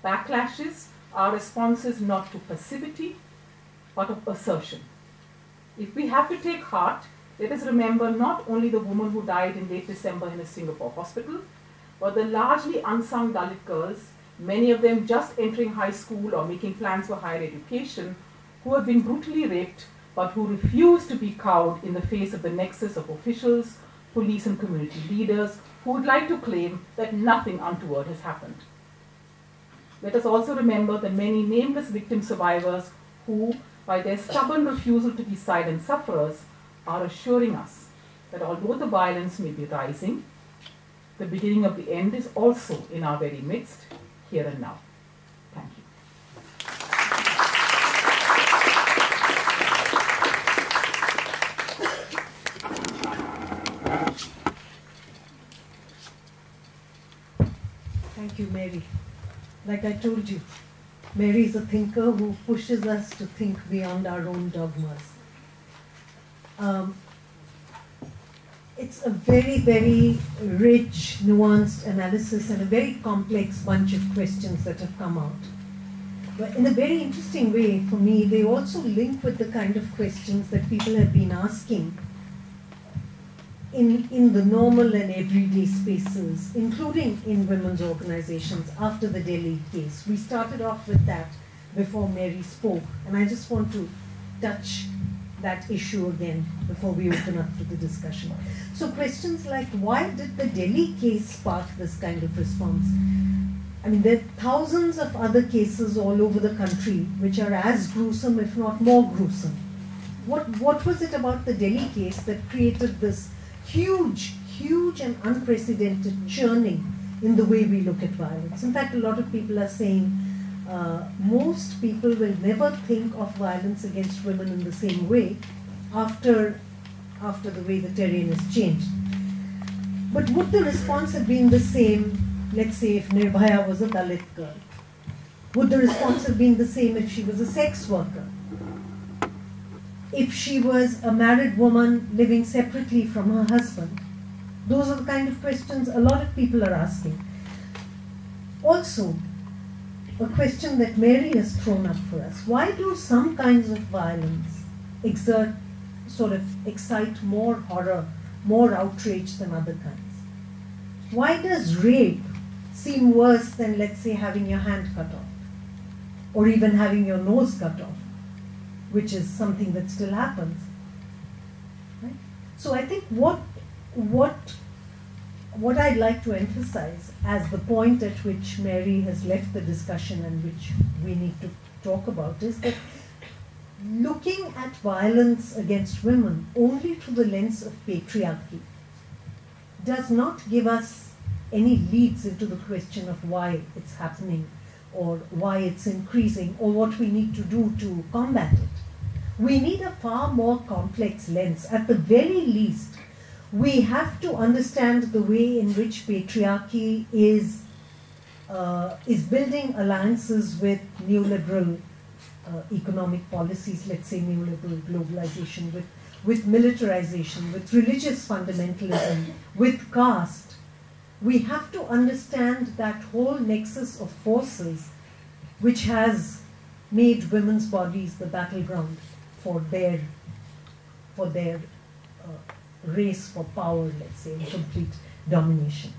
Speaker 3: Backlashes are responses not to passivity, but of assertion. If we have to take heart, let us remember not only the woman who died in late December in a Singapore hospital, but the largely unsung Dalit girls, many of them just entering high school or making plans for higher education, who have been brutally raped, but who refuse to be cowed in the face of the nexus of officials, police and community leaders who would like to claim that nothing untoward has happened. Let us also remember the many nameless victim survivors who, by their stubborn refusal to be silent sufferers, are assuring us that although the violence may be rising, the beginning of the end is also in our very midst, here and now. Thank you.
Speaker 2: Thank you, Mary. Like I told you, Mary is a thinker who pushes us to think beyond our own dogmas. it's a very, very rich, nuanced analysis and a very complex bunch of questions that have come out. But in a very interesting way, for me, they also link with the kind of questions that people have been asking in the normal and everyday spaces, including in women's organizations after the Delhi case. We started off with that before Mary spoke, and I just want to touch that issue again before we open up to the discussion. So questions like, why did the Delhi case spark this kind of response? I mean, there are thousands of other cases all over the country which are as gruesome, if not more gruesome. What was it about the Delhi case that created this huge and unprecedented churning in the way we look at violence? In fact, a lot of people are saying most people will never think of violence against women in the same way after the way the terrain has changed. But would the response have been the same, let's say, if Nirbhaya was a Dalit girl? Would the response have been the same if she was a sex worker? If she was a married woman living separately from her husband? Those are the kind of questions a lot of people are asking. Also, a question that Mary has thrown up for us. Why do some kinds of violence excite more horror, more outrage than other kinds? Why does rape seem worse than, let's say, having your hand cut off? Or even having your nose cut off, which is something that still happens. Right? So I think what I'd like to emphasize as the point at which Mary has left the discussion and which we need to talk about is that looking at violence against women only through the lens of patriarchy does not give us any leads into the question of why it's happening or why it's increasing or what we need to do to combat it. We need a far more complex lens. At the very least, we have to understand the way in which patriarchy is building alliances with neoliberal economic policies, let's say neoliberal globalization, with militarization, with religious fundamentalism, with caste. We have to understand that whole nexus of forces which has made women's bodies the battleground for their race for power, let's say, and complete domination.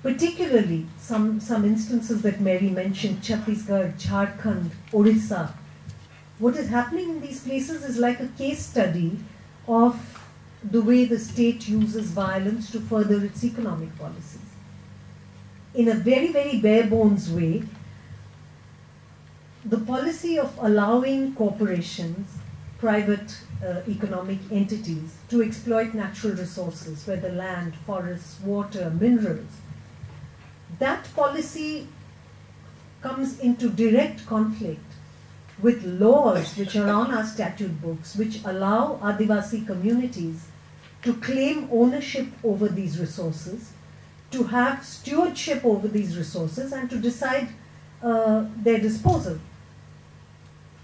Speaker 2: Particularly, some instances that Mary mentioned, Chhattisgarh, Jharkhand, Orissa. What is happening in these places is like a case study of the way the state uses violence to further its economic policies. In a very, very bare bones way, the policy of allowing corporations, private economic entities, to exploit natural resources, whether land, forests, water, minerals, that policy comes into direct conflict with laws which are on our statute books, which allow Adivasi communities to claim ownership over these resources, to have stewardship over these resources, and to decide their disposal.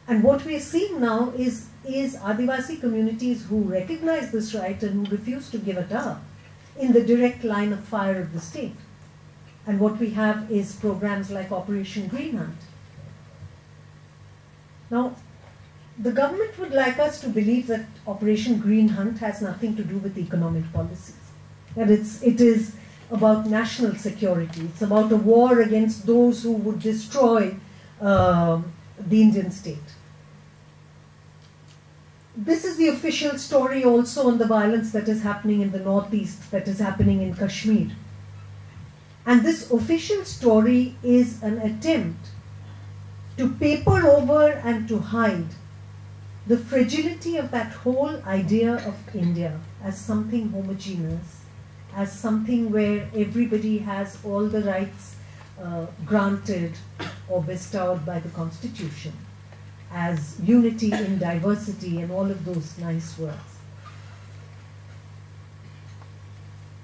Speaker 2: And what we are seeing now is Adivasi communities who recognize this right and who refuse to give it up in the direct line of fire of the state. And what we have is programs like Operation Green Hunt. Now, the government would like us to believe that Operation Green Hunt has nothing to do with economic policies, that it is about national security. It's about a war against those who would destroy the Indian state. This is the official story also on the violence that is happening in the northeast, that is happening in Kashmir. And this official story is an attempt to paper over and to hide the fragility of that whole idea of India as something homogeneous, as something where everybody has all the rights granted or bestowed by the Constitution, as unity in diversity and all of those nice words.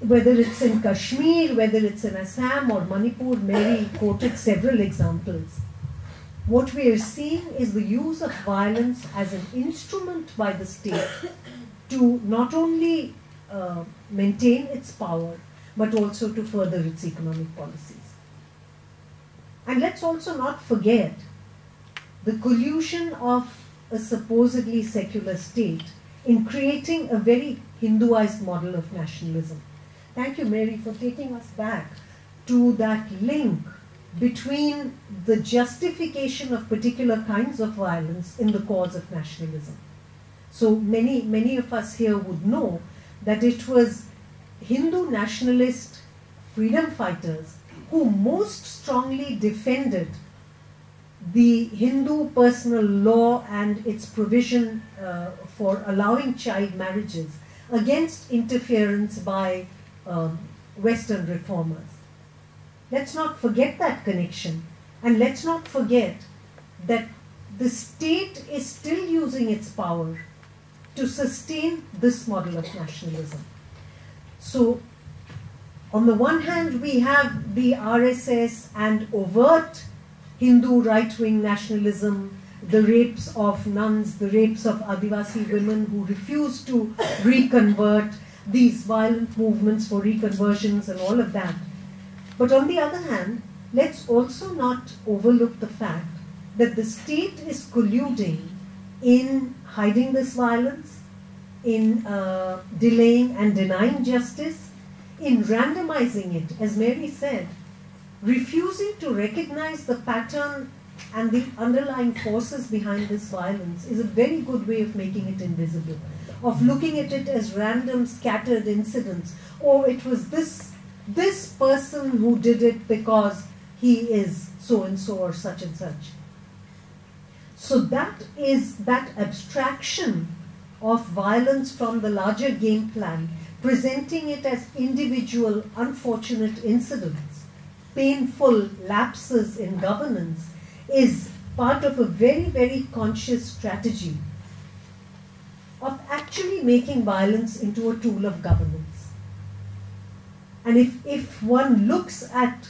Speaker 2: Whether it's in Kashmir, whether it's in Assam or Manipur, Mary quoted several examples. What we are seeing is the use of violence as an instrument by the state to not only maintain its power, but also to further its economic policies. And let's also not forget the collusion of a supposedly secular state in creating a very Hinduized model of nationalism. Thank you, Mary, for taking us back to that link between the justification of particular kinds of violence in the cause of nationalism. So many of us here would know that it was Hindu nationalist freedom fighters who most strongly defended the Hindu personal law and its provision for allowing child marriages against interference by Western reformers. Let's not forget that connection, and let's not forget that the state is still using its power to sustain this model of nationalism. So, on the one hand, we have the RSS and overt Hindu right-wing nationalism, the rapes of nuns, the rapes of Adivasi women who refuse to reconvert, these violent movements for reconversions and all of that. But on the other hand, let's also not overlook the fact that the state is colluding in hiding this violence, in delaying and denying justice, in randomizing it, as Mary said, refusing to recognize the pattern and the underlying forces behind this violence is a very good way of making it invisible, of looking at it as random, scattered incidents. Or it was this person who did it because he is so-and-so or such and such. So that is that abstraction of violence from the larger game plan, presenting it as individual, unfortunate incidents, painful lapses in governance, is part of a very, very conscious strategy of actually making violence into a tool of governance. And if one looks at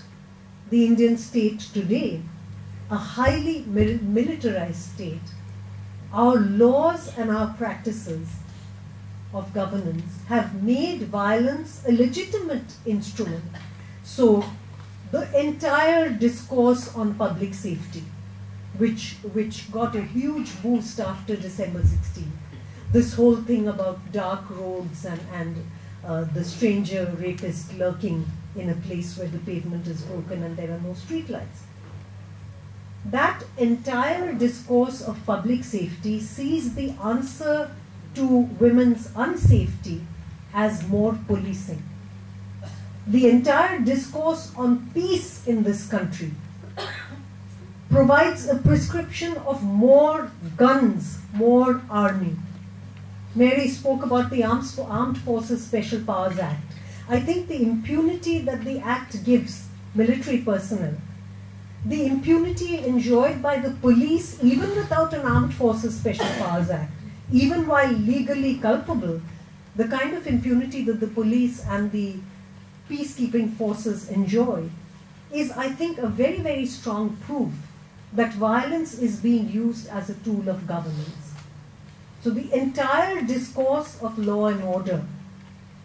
Speaker 2: the Indian state today, a highly militarized state, our laws and our practices of governance have made violence a legitimate instrument. So the entire discourse on public safety, which got a huge boost after December 16, this whole thing about dark roads and the stranger rapist lurking in a place where the pavement is broken and there are no streetlights. That entire discourse of public safety sees the answer to women's unsafety as more policing. The entire discourse on peace in this country provides a prescription of more guns, more army. Mary spoke about the Armed Forces Special Powers Act. I think the impunity that the Act gives military personnel, the impunity enjoyed by the police even without an Armed Forces Special Powers Act, even while legally culpable, the kind of impunity that the police and the peacekeeping forces enjoy is, I think, a very, very strong proof that violence is being used as a tool of governance. So the entire discourse of law and order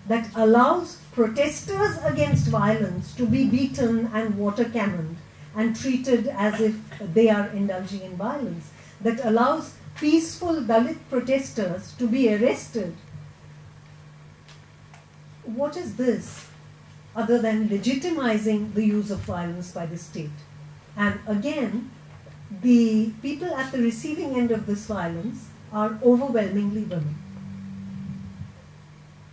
Speaker 2: that allows protesters against violence to be beaten and water cannoned and treated as if they are indulging in violence, that allows peaceful Dalit protesters to be arrested. What is this other than legitimizing the use of violence by the state? And again, the people at the receiving end of this violence are overwhelmingly women.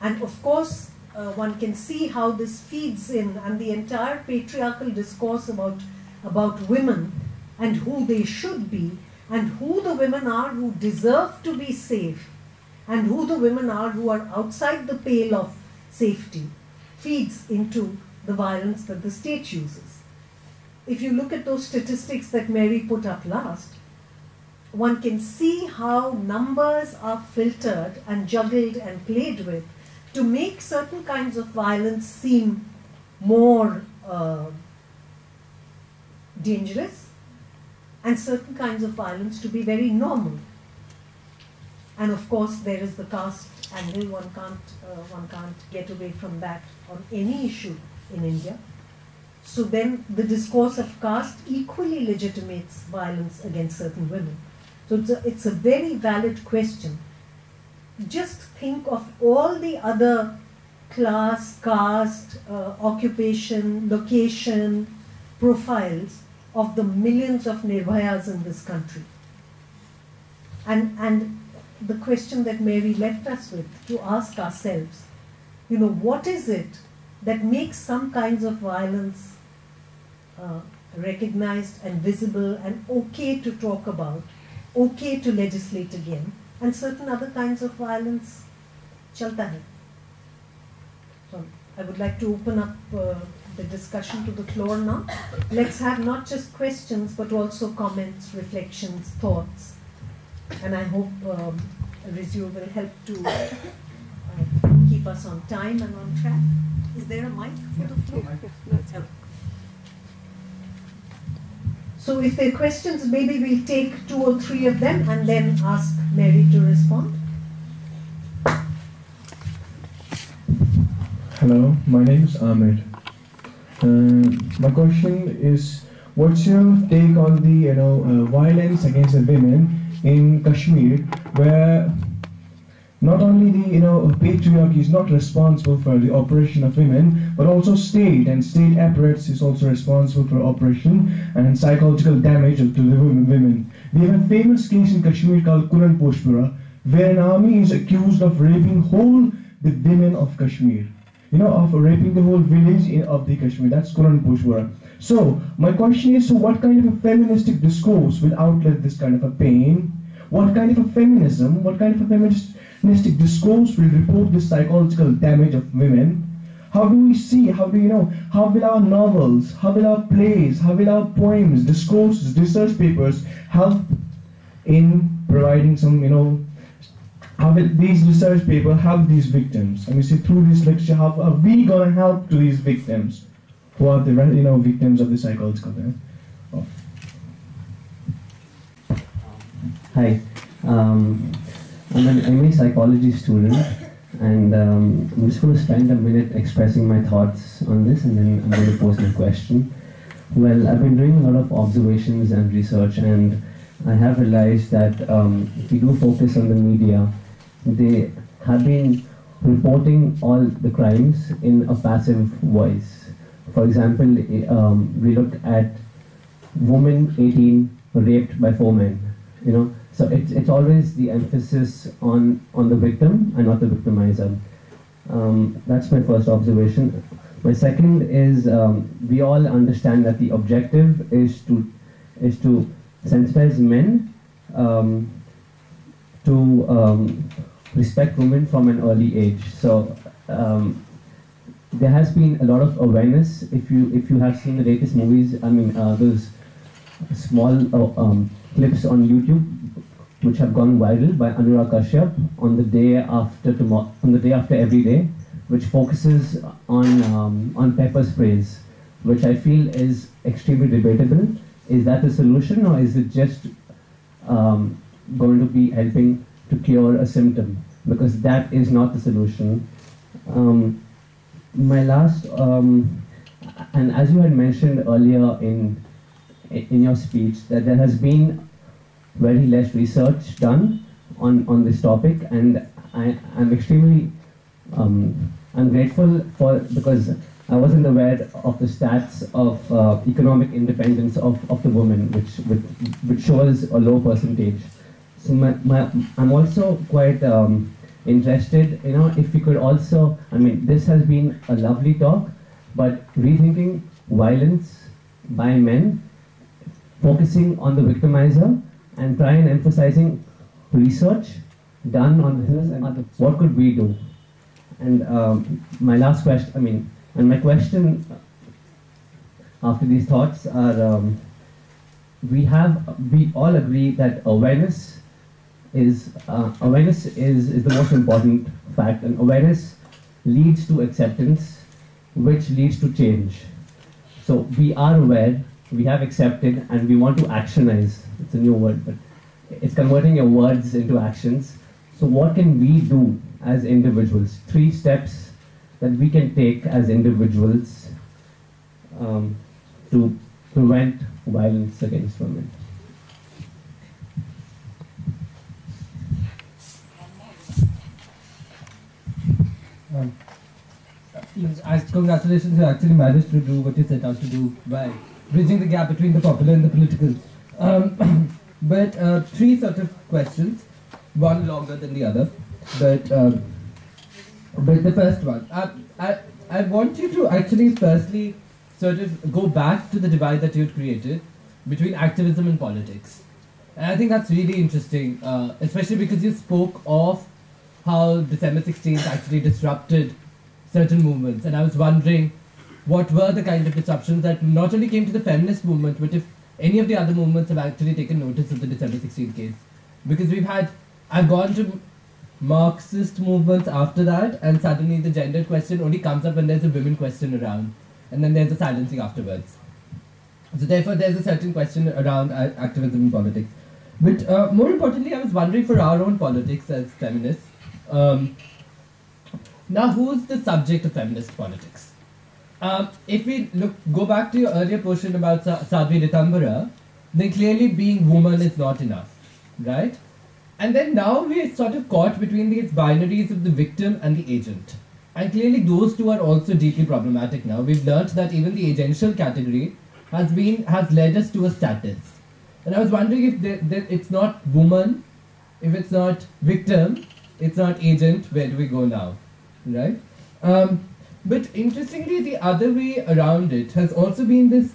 Speaker 2: And of course, one can see how this feeds in, and the entire patriarchal discourse about women and who they should be, and who the women are who deserve to be safe, and who the women are who are outside the pale of safety, feeds into the violence that the state uses. If you look at those statistics that Mary put up last, one can see how numbers are filtered and juggled and played with to make certain kinds of violence seem more dangerous and certain kinds of violence to be very normal. And of course, there is the caste angle. One can't get away from that on any issue in India. So then the discourse of caste equally legitimates violence against certain women. So it's a very valid question. Just think of all the other class, caste, occupation, location, profiles of the millions of Nirbhayas in this country. And the question that Mary left us with, to ask ourselves, what is it that makes some kinds of violence recognized and visible and okay to talk about, okay to legislate again, and certain other kinds of violence chalta hai. So I would like to open up the discussion to the floor now. Let's have not just questions but also comments, reflections, thoughts, and I hope Rizio will help to keep us on time and on track. Is there a mic for the floor? Okay. So if there are questions, maybe we'll take 2 or 3 of them and then ask Mary to respond.
Speaker 4: Hello, my name is Ahmed. My question is, what's your take on the violence against the women in Kashmir, where not only the patriarchy is not responsible for the oppression of women, but also state apparatus is also responsible for oppression and psychological damage to the women. We have a famous case in Kashmir called Kuran Poshpura, where an army is accused of raping the women of Kashmir. Of raping the whole village of the Kashmir. That's Kuran Poshpura. So my question is, what kind of a feministic discourse will outlet this kind of a pain? What kind of a feminism, what kind of a feministic discourse will report this psychological damage of women? How do we see, how will our novels, how will our plays, how will our poems, discourses, research papers help in providing some, how will these research papers help these victims? I mean, through this lecture, how are we going to help to these victims who are the, victims of the psychological damage? Oh.
Speaker 5: Hi, I'm an MA psychology student, and I'm just going to spend a minute expressing my thoughts on this, and then I'm going to pose my question. Well, I've been doing a lot of observations and research, and I have realized that if we do focus on the media, they have been reporting all the crimes in a passive voice. For example, we looked at woman 18 raped by 4 men, So it's always the emphasis on the victim and not the victimizer. That's my first observation. My second is we all understand that the objective is to sensitize men to respect women from an early age. So there has been a lot of awareness. If you have seen the latest movies, those small clips on YouTube which have gone viral by Anurag Kashyap on the day after every day, which focuses on pepper sprays, which I feel is extremely debatable. Is that the solution, or is it just going to be helping to cure a symptom? Because that is not the solution. My last, and as you had mentioned earlier in your speech, that there has been very less research done on this topic, and I'm extremely I'm grateful because I wasn't aware of the stats of economic independence of the woman, which shows a low percentage. So I'm also quite interested, if we could also, this has been a lovely talk, but rethinking violence by men, focusing on the victimizer, and try and emphasizing research done on this and what could we do. And my last question, and my question after these thoughts are, we all agree that awareness is the most important fact, and awareness leads to acceptance, which leads to change. So we are aware, we have accepted, and we want to actionize. It's a new word, but it's converting your words into actions. So what can we do as individuals? 3 steps that we can take as individuals to prevent violence against women.
Speaker 6: Congratulations, you actually managed to do what you set out to do by bridging the gap between the popular and the political. But 3 sort of questions, one longer than the other. But the first one, I want you to actually firstly sort of go back to the divide that you had created between activism and politics. And I think that's really interesting, especially because you spoke of how December 16th actually disrupted certain movements. And I was wondering what were the kind of disruptions that not only came to the feminist movement, but if any of the other movements have actually taken notice of the December 16th case. Because I've gone to Marxist movements after that, and suddenly the gender question only comes up when there's a women question around, and then there's a silencing afterwards. So therefore there's a certain question around activism and politics. But more importantly, I was wondering for our own politics as feminists, now who's the subject of feminist politics? If we go back to your earlier portion about Sadhvi Ritambara, then clearly being woman is not enough, right? And then now we're sort of caught between these binaries of the victim and the agent. And clearly those two are also deeply problematic now. We've learnt that even the agential category has led us to a status. And I was wondering if it's not woman, if it's not victim, it's not agent, where do we go now, right? But interestingly, the other way around it has also been this,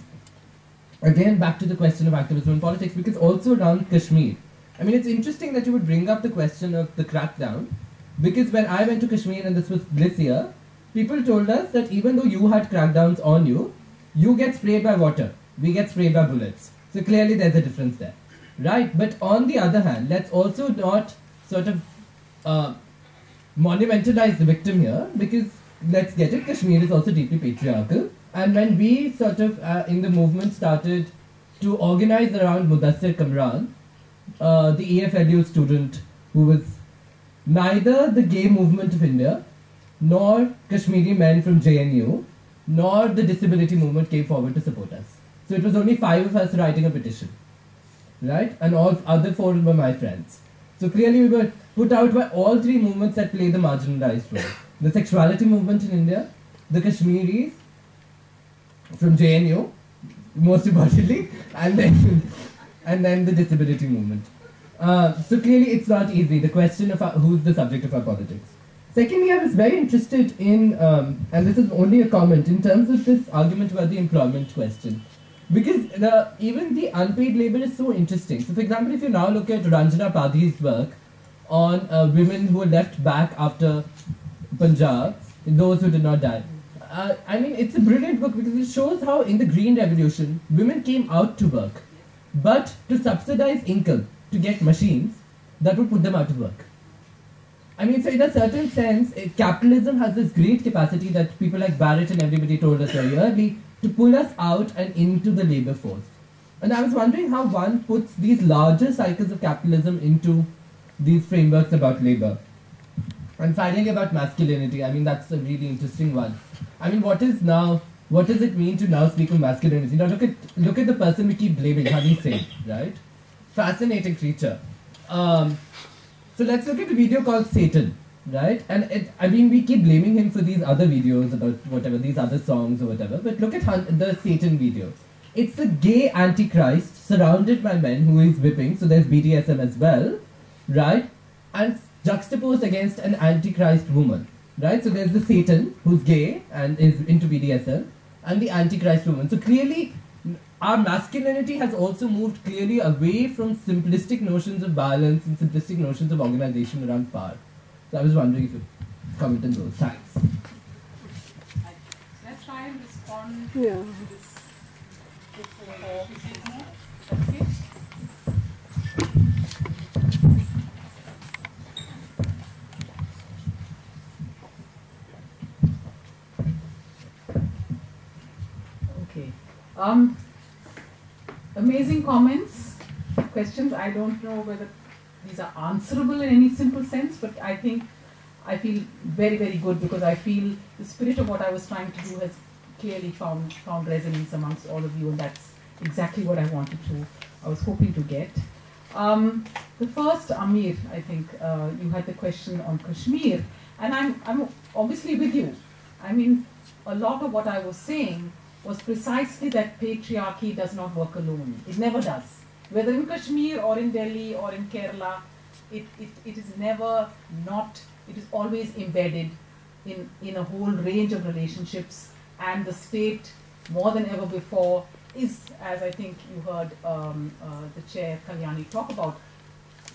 Speaker 6: again back to the question of activism and politics, because also around Kashmir. I mean, it's interesting that you would bring up the question of the crackdown, because when I went to Kashmir, and this was this year, people told us that even though you had crackdowns on you, you get sprayed by water, we get sprayed by bullets. So clearly there's a difference there, right? But on the other hand, let's also not sort of monumentalize the victim here, because let's get it, Kashmir is also deeply patriarchal. And when we sort of in the movement started to organize around Mudassir Kamran, the EFLU student who was neither the gay movement of India, nor Kashmiri men from JNU, nor the disability movement came forward to support us. So it was only 5 of us writing a petition, right? And all other 4 were my friends. So clearly we were put out by all 3 movements that play the marginalized role. The sexuality movement in India, the Kashmiris from JNU, most importantly, and then the disability movement. So clearly it's not easy, the question of who's the subject of our politics. Secondly, I was very interested in, and this is only a comment, in terms of this argument about the employment question. Because even the unpaid labor is so interesting. So for example, if you now look at Ranjana Padhi's work on women who were left back after Punjab, those who did not die. I mean, it's a brilliant book because it shows how in the Green Revolution, women came out to work, but to subsidize income, to get machines that would put them out of work. I mean, so in a certain sense, capitalism has this great capacity that people like Barrett and everybody told us very early, to pull us out and into the labor force. And I was wondering how one puts these larger cycles of capitalism into these frameworks about labor. And finally about masculinity, I mean, that's a really interesting one. I mean, what does it mean to now speak of masculinity? Now look at the person we keep blaming, Honey Singh, right? Fascinating creature. So let's look at a video called Satan, right? And I mean, we keep blaming him for these other videos about whatever, these other songs or whatever, but look at the Satan video. It's a gay antichrist surrounded by men who he's whipping, so there's BDSM as well, right? And juxtaposed against an antichrist woman, right? So there's the Satan who's gay and is into BDSM, and the antichrist woman. So clearly, our masculinity has also moved clearly away from simplistic notions of violence and simplistic notions of organization around power. So I was wondering if you could comment on those. Thanks.
Speaker 3: Let's try and respond
Speaker 1: Yeah.
Speaker 3: to this before we take more. Okay. Okay. Amazing comments, questions. I don't know whether these are answerable in any simple sense, but I think I feel very, very good because I feel the spirit of what I was trying to do has clearly found resonance amongst all of you, and that's exactly what I was hoping to get. The first, Amir, I think you had the question on Kashmir, and I'm obviously with you. I mean, a lot of what I was saying was precisely that patriarchy does not work alone. It never does. Whether in Kashmir or in Delhi or in Kerala, it is never not, it is always embedded in a whole range of relationships, and the state, more than ever before, is, as I think you heard the chair Kalyani talk about,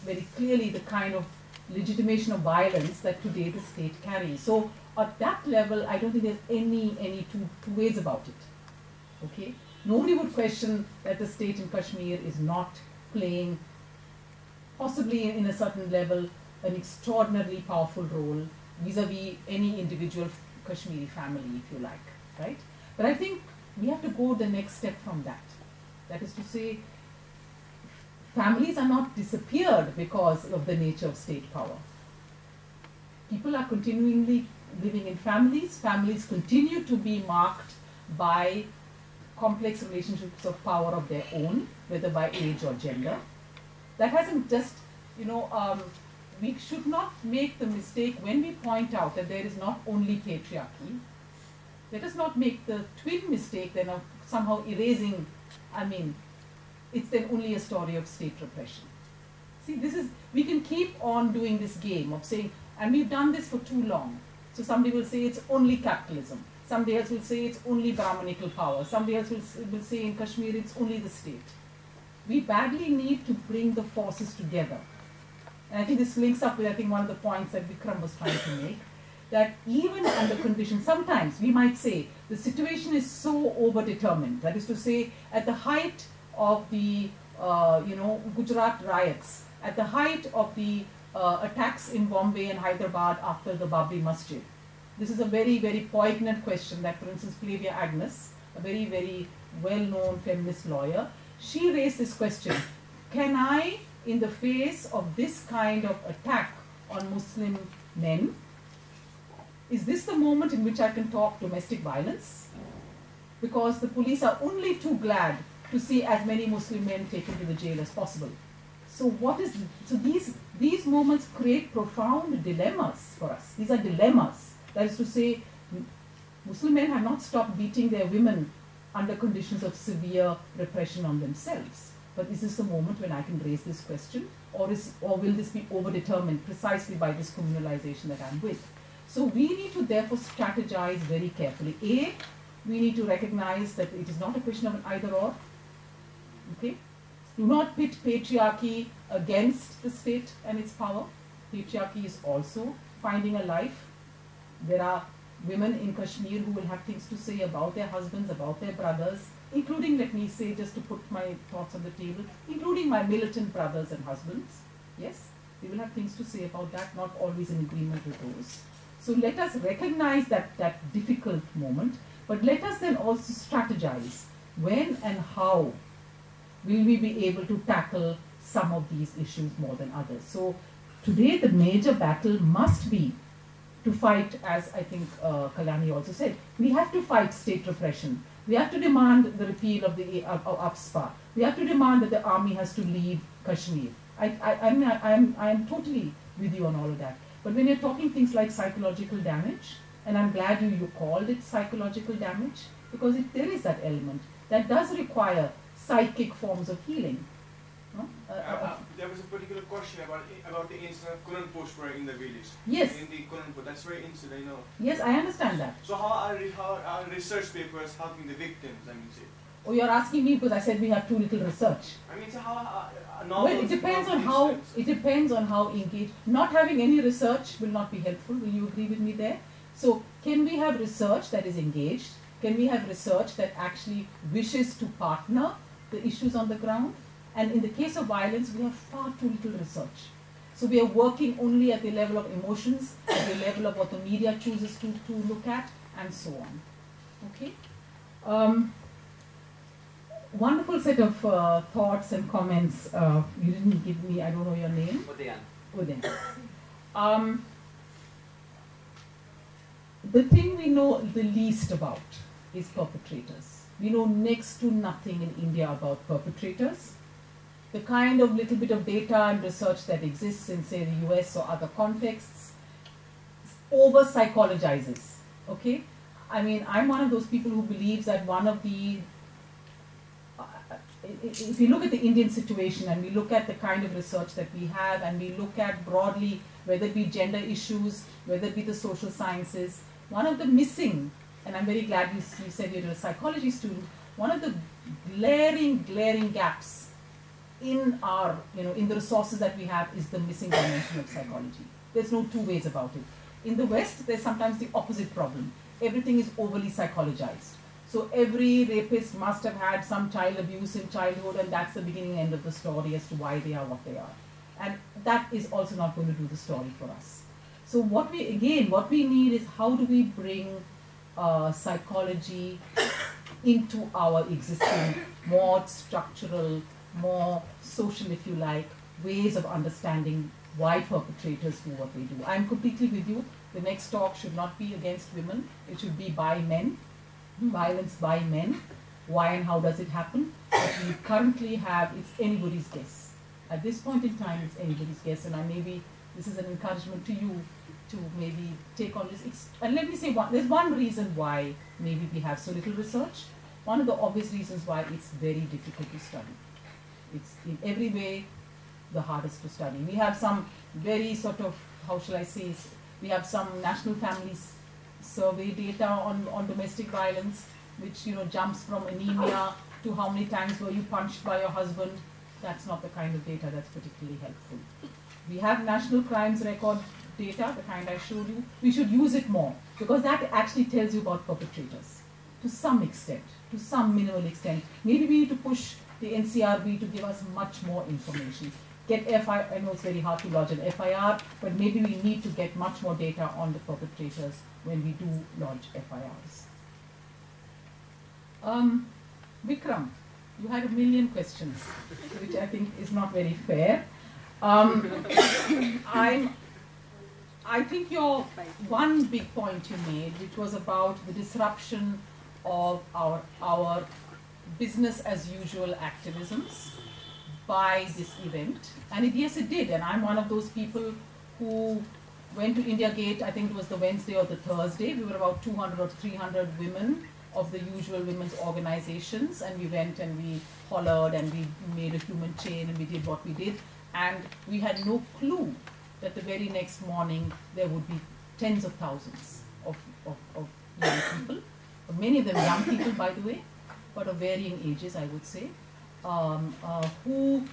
Speaker 3: very clearly the kind of legitimation of violence that today the state carries. So at that level, I don't think there's any two ways about it. Okay? Nobody would question that the state in Kashmir is not playing, possibly in a certain level, an extraordinarily powerful role vis-a-vis any individual Kashmiri family, if you like, right? But I think we have to go the next step from that. That is to say, families are not disappeared because of the nature of state power. People are continually living in families. Families continue to be marked by complex relationships of power of their own, whether by age or gender. That hasn't just, we should not make the mistake when we point out that there is not only patriarchy. Let us not make the twin mistake then of somehow erasing, it's then only a story of state repression. See, we can keep on doing this game of saying, and we've done this for too long. So somebody will say it's only capitalism. Somebody else will say it's only Brahmanical power. Somebody else will say in Kashmir it's only the state. We badly need to bring the forces together. And I think this links up with, I think, one of the points that Vikram was trying to make, that even under conditions, sometimes we might say the situation is so overdetermined. That is to say, at the height of the, Gujarat riots, at the height of the attacks in Bombay and Hyderabad after the Babri Masjid. This is a very, very poignant question that, for instance, Flavia Agnes, a very, very well-known feminist lawyer, she raised this question: can I, in the face of this kind of attack on Muslim men, is this the moment in which I can talk domestic violence? Because the police are only too glad to see as many Muslim men taken to the jail as possible. So these moments create profound dilemmas for us. These are dilemmas. That is to say, Muslim men have not stopped beating their women under conditions of severe repression on themselves. But is this the moment when I can raise this question? Or will this be overdetermined precisely by this communalization that I'm with? So we need to therefore strategize very carefully. A, we need to recognize that it is not a question of an either or. Okay? Do not pit patriarchy against the state and its power. Patriarchy is also finding a life. There are women in Kashmir who will have things to say about their husbands, about their brothers, including, let me say, just to put my thoughts on the table, including my militant brothers and husbands. Yes, they will have things to say about that, not always in agreement with those. So let us recognize that difficult moment, but let us then also strategize when and how will we be able to tackle some of these issues more than others. So today the major battle must be to fight, as I think Kalyani also said, we have to fight state repression. We have to demand the repeal of the UPSPA. We have to demand that the army has to leave Kashmir. I'm totally with you on all of that. But when you're talking things like psychological damage, and I'm glad you called it psychological damage, because there is that element that does require psychic forms of healing. No?
Speaker 7: There was a particular question about the incident of Kunanpur in the village.
Speaker 3: Yes.
Speaker 7: In the Kunanpur, that's very incident, I know.
Speaker 3: Yes, I understand that.
Speaker 7: So how are research papers helping the victims, say?
Speaker 3: Oh, you're asking me because I said we have too little research.
Speaker 7: So how
Speaker 3: well, it depends on how engaged. Not having any research will not be helpful. Will you agree with me there? So can we have research that is engaged? Can we have research that actually wishes to partner the issues on the ground? And in the case of violence, we have far too little research. So we are working only at the level of emotions, at the level of what the media chooses to look at, and so on. Okay? wonderful set of thoughts and comments. You didn't give me, I don't know your name. Udayan. The thing we know the least about is perpetrators. We know next to nothing in India about perpetrators. The kind of little bit of data and research that exists in, say, the US or other contexts over-psychologizes, okay? I mean, I'm one of those people who believes that one of the, if you look at the Indian situation and we look at the kind of research that we have and we look at broadly, whether it be gender issues, whether it be the social sciences, one of the missing, and I'm very glad you said you're a psychology student, one of the glaring gaps in our, in the resources that we have is the missing dimension of psychology. There's no two ways about it. In the West, there's sometimes the opposite problem. Everything is overly psychologized. So every rapist must have had some child abuse in childhood, and that's the beginning and end of the story as to why they are what they are. And that is also not going to do the story for us. So what we need is how do we bring psychology into our existing more structural, more social, if you like, ways of understanding why perpetrators do what they do. I'm completely with you. The next talk should not be against women. It should be by men, violence by men. Why and how does it happen? What we currently have, it's anybody's guess. At this point in time, it's anybody's guess, and maybe this is an encouragement to you to maybe take on this. And let me say, there's one reason why maybe we have so little research. One of the obvious reasons why it's very difficult to study. It's in every way the hardest to study. We have some very sort of, how shall I say, we have some National Families Survey data on domestic violence, which jumps from anemia to how many times were you punched by your husband. That's not the kind of data that's particularly helpful. We have national crimes record data, the kind I showed you. We should use it more because that actually tells you about perpetrators to some extent, to some minimal extent. Maybe we need to push the NCRB to give us much more information. Get FIR, I know it's very hard to lodge an FIR, but maybe we need to get much more data on the perpetrators when we do lodge FIRs. Vikram, you had 1 million questions, which I think is not very fair. I think your one big point you made, which was about the disruption of our business as usual activisms by this event, and yes, it did. And I'm one of those people who went to India Gate. I think it was the Wednesday or the Thursday. We were about 200 or 300 women of the usual women's organizations, and we went and we hollered and we made a human chain and we did what we did, and we had no clue that the very next morning there would be tens of thousands of young people, many of them young people, by the way, but of varying ages, I would say, who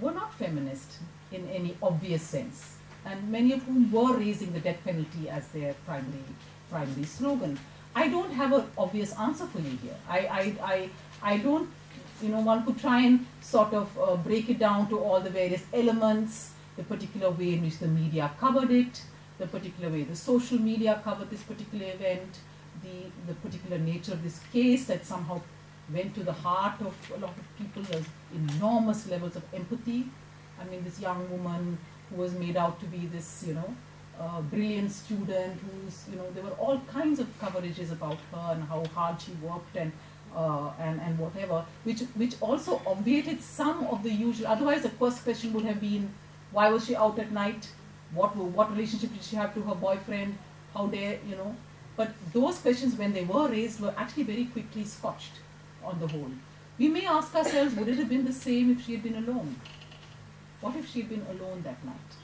Speaker 3: were not feminist in any obvious sense, and many of whom were raising the death penalty as their primary slogan. I don't have an obvious answer for you here. I don't, one could try and sort of break it down to all the various elements, the particular way in which the media covered it, the particular way the social media covered this particular event, the particular nature of this case that somehow went to the heart of a lot of people. There's enormous levels of empathy. I mean, this young woman who was made out to be this, brilliant student who's, there were all kinds of coverages about her and how hard she worked and whatever, which also obviated some of the usual. Otherwise, the first question would have been, why was she out at night? What relationship did she have to her boyfriend? How dare, But those questions, when they were raised, were actually very quickly scotched on the whole. We may ask ourselves, would it have been the same if she had been alone? What if she had been alone that night?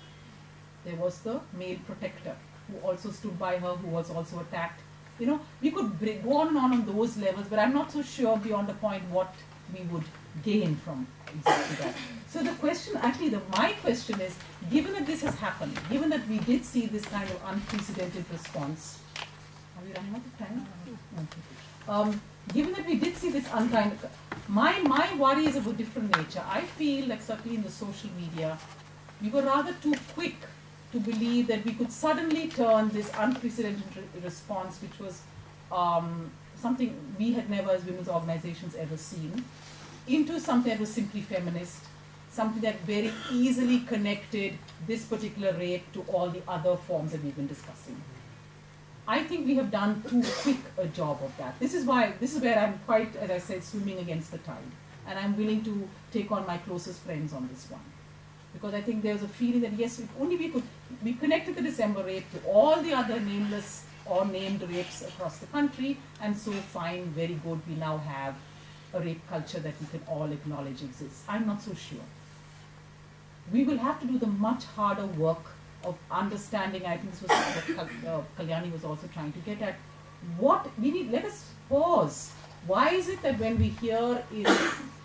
Speaker 3: There was the male protector who also stood by her, who was also attacked. We could go on and on those levels, but I'm not so sure beyond a point what we would gain from exactly that. So the question, actually, my question is, given that this has happened, given that we did see this kind of unprecedented response, are we running out of time? Okay. Given that we did see this unkind, my worry is of a different nature. I feel like certainly in the social media, we were rather too quick to believe that we could suddenly turn this unprecedented response, which was something we had never as women's organizations ever seen, into something that was simply feminist, something that very easily connected this particular rape to all the other forms that we've been discussing. I think we have done too quick a job of that. This is where I'm quite, as I said, swimming against the tide. And I'm willing to take on my closest friends on this one. Because I think there's a feeling that yes, if only we connected the December rape to all the other nameless or named rapes across the country, and so fine, very good, we now have a rape culture that we can all acknowledge exists. I'm not so sure. We will have to do the much harder work of understanding. I think this was what Kalyani was also trying to get at. What we need, let us pause. Why is it that when we hear in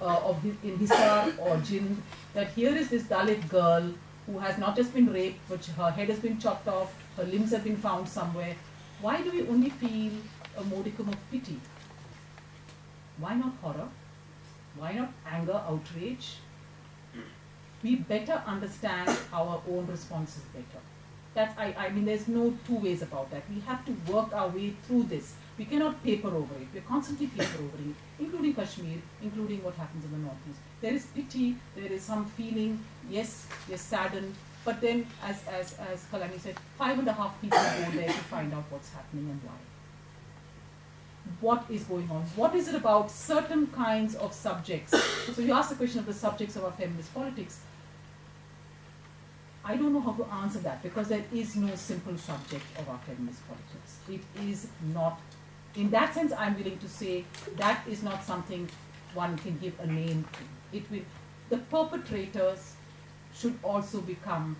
Speaker 3: Hisar or Jind that here is this Dalit girl who has not just been raped, but her head has been chopped off, her limbs have been found somewhere, why do we only feel a modicum of pity? Why not horror? Why not anger, outrage? We better understand our own responses better. That's, I mean, there's no two ways about that. We have to work our way through this. We cannot paper over it. We're constantly paper overing it, including Kashmir, including what happens in the Northeast. There is pity, there is some feeling, yes, we're saddened, but then, as Kalyani said, 5.5 people go there to find out what's happening and why. What is going on? What is it about certain kinds of subjects? So you asked the question of the subjects of our feminist politics. I don't know how to answer that because there is no simple subject of our feminist politics. It is not, in that sense I'm willing to say that is not something one can give a name to. It will, the perpetrators should also become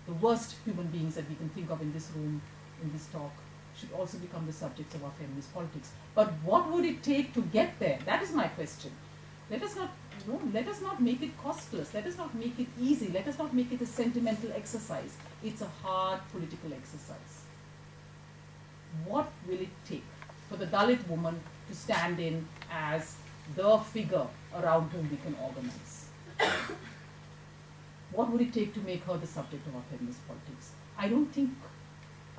Speaker 3: the worst human beings that we can think of in this room, in this talk, should also become the subjects of our feminist politics. But what would it take to get there? That is my question. Let us not make it costless. Let us not make it easy. Let us not make it a sentimental exercise. It's a hard political exercise. What will it take for the Dalit woman to stand in as the figure around whom we can organize? What would it take to make her the subject of our feminist politics? I don't think,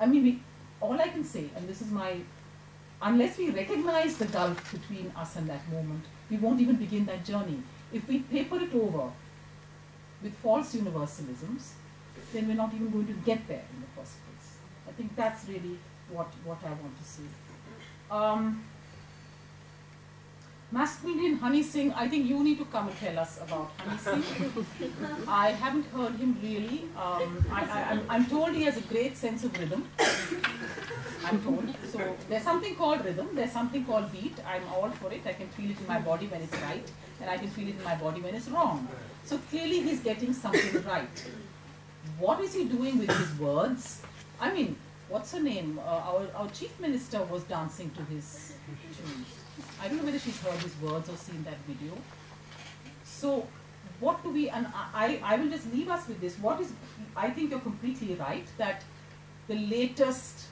Speaker 3: I mean, all I can say, and this is my, unless we recognize the gulf between us and that moment, we won't even begin that journey. If we paper it over with false universalisms, then we're not even going to get there in the first place. I think that's really what I want to see. Masculine Honey Singh, I think you need to come and tell us about Honey Singh. I haven't heard him really. I'm told he has a great sense of rhythm. I'm told. So there's something called rhythm, there's something called beat. I'm all for it. I can feel it in my body when it's right, and I can feel it in my body when it's wrong. So clearly he's getting something right. What is he doing with his words? I mean, what's her name? Our chief minister was dancing to his tunes. I don't know whether she's heard his words or seen that video. So what do we, and I will just leave us with this. What is, I think you're completely right that the latest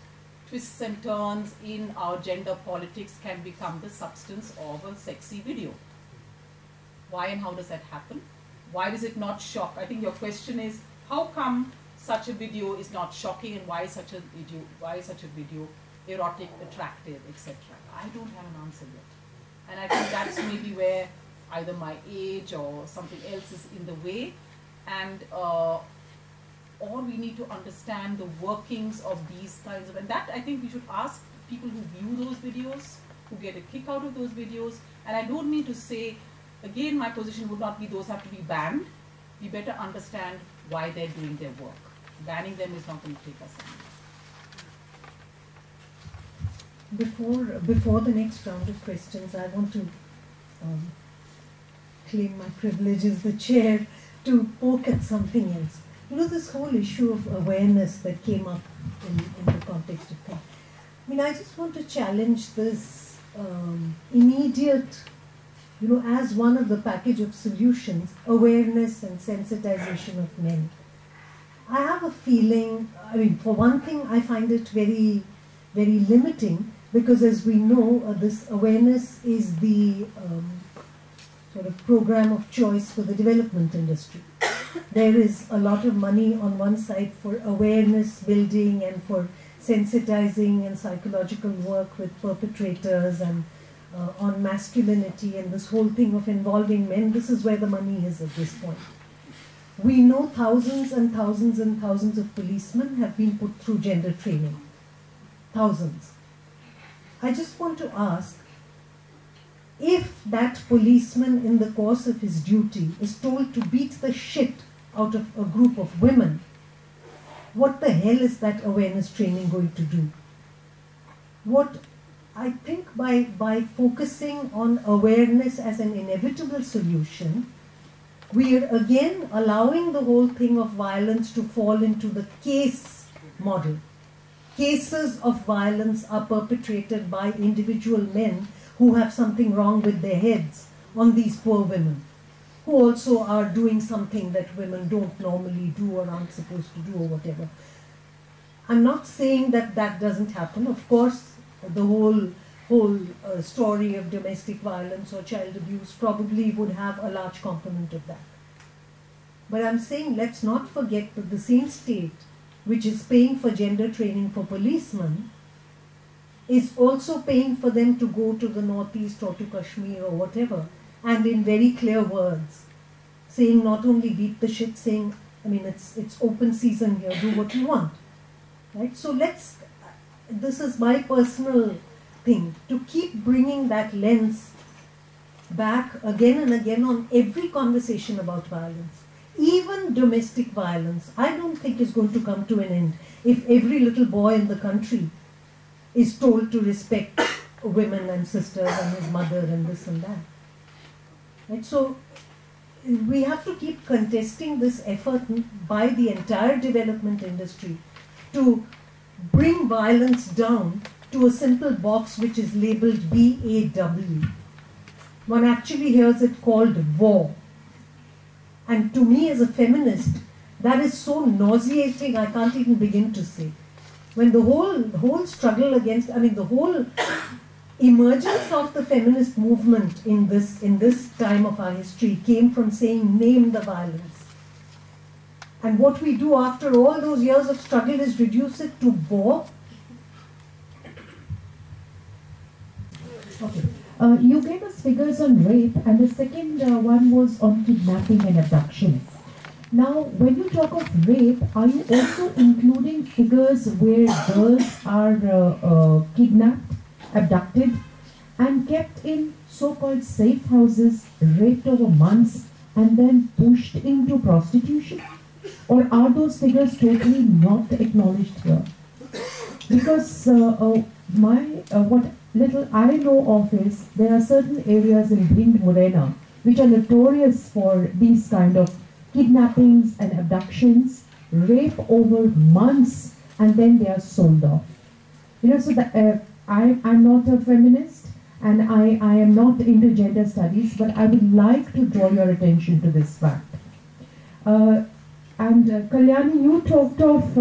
Speaker 3: twists and turns in our gender politics can become the substance of a sexy video. Why and how does that happen? Why does it not shock? I think your question is, how come such a video is not shocking, and why is such a video erotic, attractive, etc.? I don't have an answer yet. And I think that's maybe where either my age or something else is in the way, and or we need to understand the workings of these kinds of, and that I think we should ask people who view those videos, who get a kick out of those videos. And I don't mean to say, again, my position would not be those have to be banned. We better understand why they're doing their work. Banning them is not going to take us anywhere.
Speaker 2: Before the next round of questions, I want to claim my privilege as the chair to poke at something else. You know, this whole issue of awareness that came up in the context of things. I mean, I just want to challenge this immediate, you know, as one of the package of solutions, awareness and sensitization of men. I have a feeling, I mean, for one thing, I find it very, very limiting because, as we know, this awareness is the sort of program of choice for the development industry. There is a lot of money on one side for awareness building and for sensitizing and psychological work with perpetrators and on masculinity and this whole thing of involving men. This is where the money is at this point. We know thousands and thousands and thousands of policemen have been put through gender training. Thousands. I just want to ask, if that policeman in the course of his duty is told to beat the shit out of a group of women, what the hell is that awareness training going to do? What I think by focusing on awareness as an inevitable solution, we are again allowing the whole thing of violence to fall into the case model. Cases of violence are perpetrated by individual men who have something wrong with their heads on these poor women, who also are doing something that women don't normally do or aren't supposed to do or whatever. I'm not saying that that doesn't happen. Of course, the whole story of domestic violence or child abuse probably would have a large component of that. But I'm saying let's not forget that the same state which is paying for gender training for policemen is also paying for them to go to the Northeast or to Kashmir or whatever, and in very clear words, saying not only beat the shit, saying, I mean, it's open season here, do what you want. Right? So this is my personal thing, to keep bringing that lens back again and again on every conversation about violence. Even domestic violence, I don't think is going to come to an end if every little boy in the country is told to respect women and sisters and his mother and this and that. Right? So we have to keep contesting this effort by the entire development industry to bring violence down to a simple box which is labeled BAW. One actually hears it called war. And to me as a feminist, that is so nauseating, I can't even begin to say. When the whole struggle against, I mean, the whole emergence of the feminist movement in this time of our history came from saying, name the violence. And what we do after all those years of struggle is reduce it to war.
Speaker 8: Okay. You gave us figures on rape, and the second one was on kidnapping and abduction. Now, when you talk of rape, are you also including figures where girls are kidnapped, abducted, and kept in so-called safe houses, raped over months, and then pushed into prostitution? Or are those figures totally not acknowledged here? Because what little I know of is there are certain areas in Blind Morena which are notorious for these kind of kidnappings and abductions, rape over months, and then they are sold off. You know, so I'm not a feminist and I am not into gender studies, but I would like to draw your attention to this fact. Kalyani, you talked of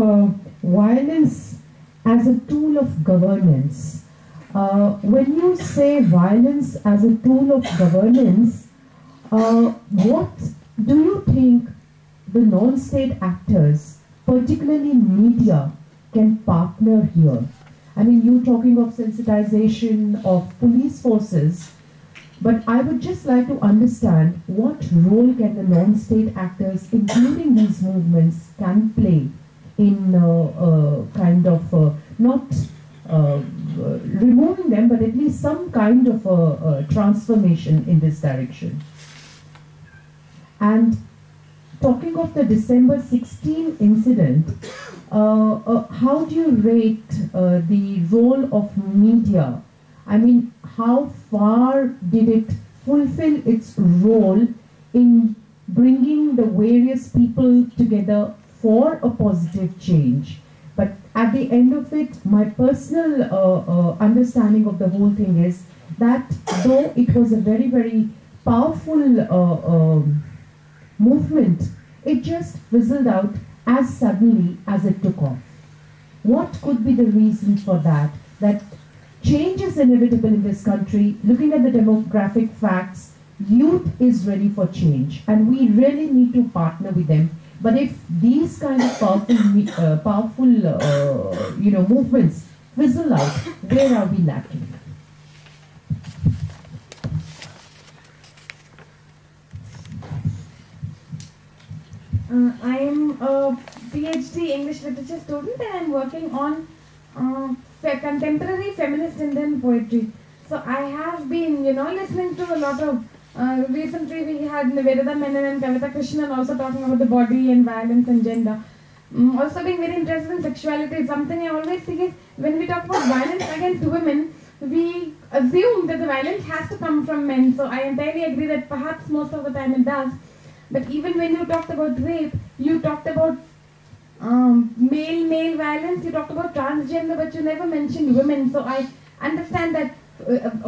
Speaker 8: violence as a tool of governance. When you say violence as a tool of governance, what do you think the non-state actors, particularly media, can partner here? I mean, you talking of sensitization of police forces, but I would just like to understand what role can the non-state actors, including these movements, can play in not removing them, but at least some kind of a transformation in this direction. And talking of the December 16 incident, how do you rate the role of media? I mean, how far did it fulfill its role in bringing the various people together for a positive change? But at the end of it, my personal understanding of the whole thing is that though it was a very, very powerful movement, it just fizzled out as suddenly as it took off. What could be the reason for that? That change is inevitable in this country. Looking at the demographic facts, youth is ready for change, and we really need to partner with them. But if these kind of powerful movements fizzle out, where are we lacking?
Speaker 9: I am a PhD English literature student and I am working on contemporary feminist Indian poetry. So I have been, listening to a lot of, recently we had Nivedita Menon and Kavita Krishnan also talking about the body and violence and gender. Also being very interested in sexuality. Something I always think is, when we talk about violence against women, we assume that the violence has to come from men. So I entirely agree that perhaps most of the time it does. But even when you talked about rape, you talked about male violence, you talked about transgender, but you never mentioned women. So I understand that,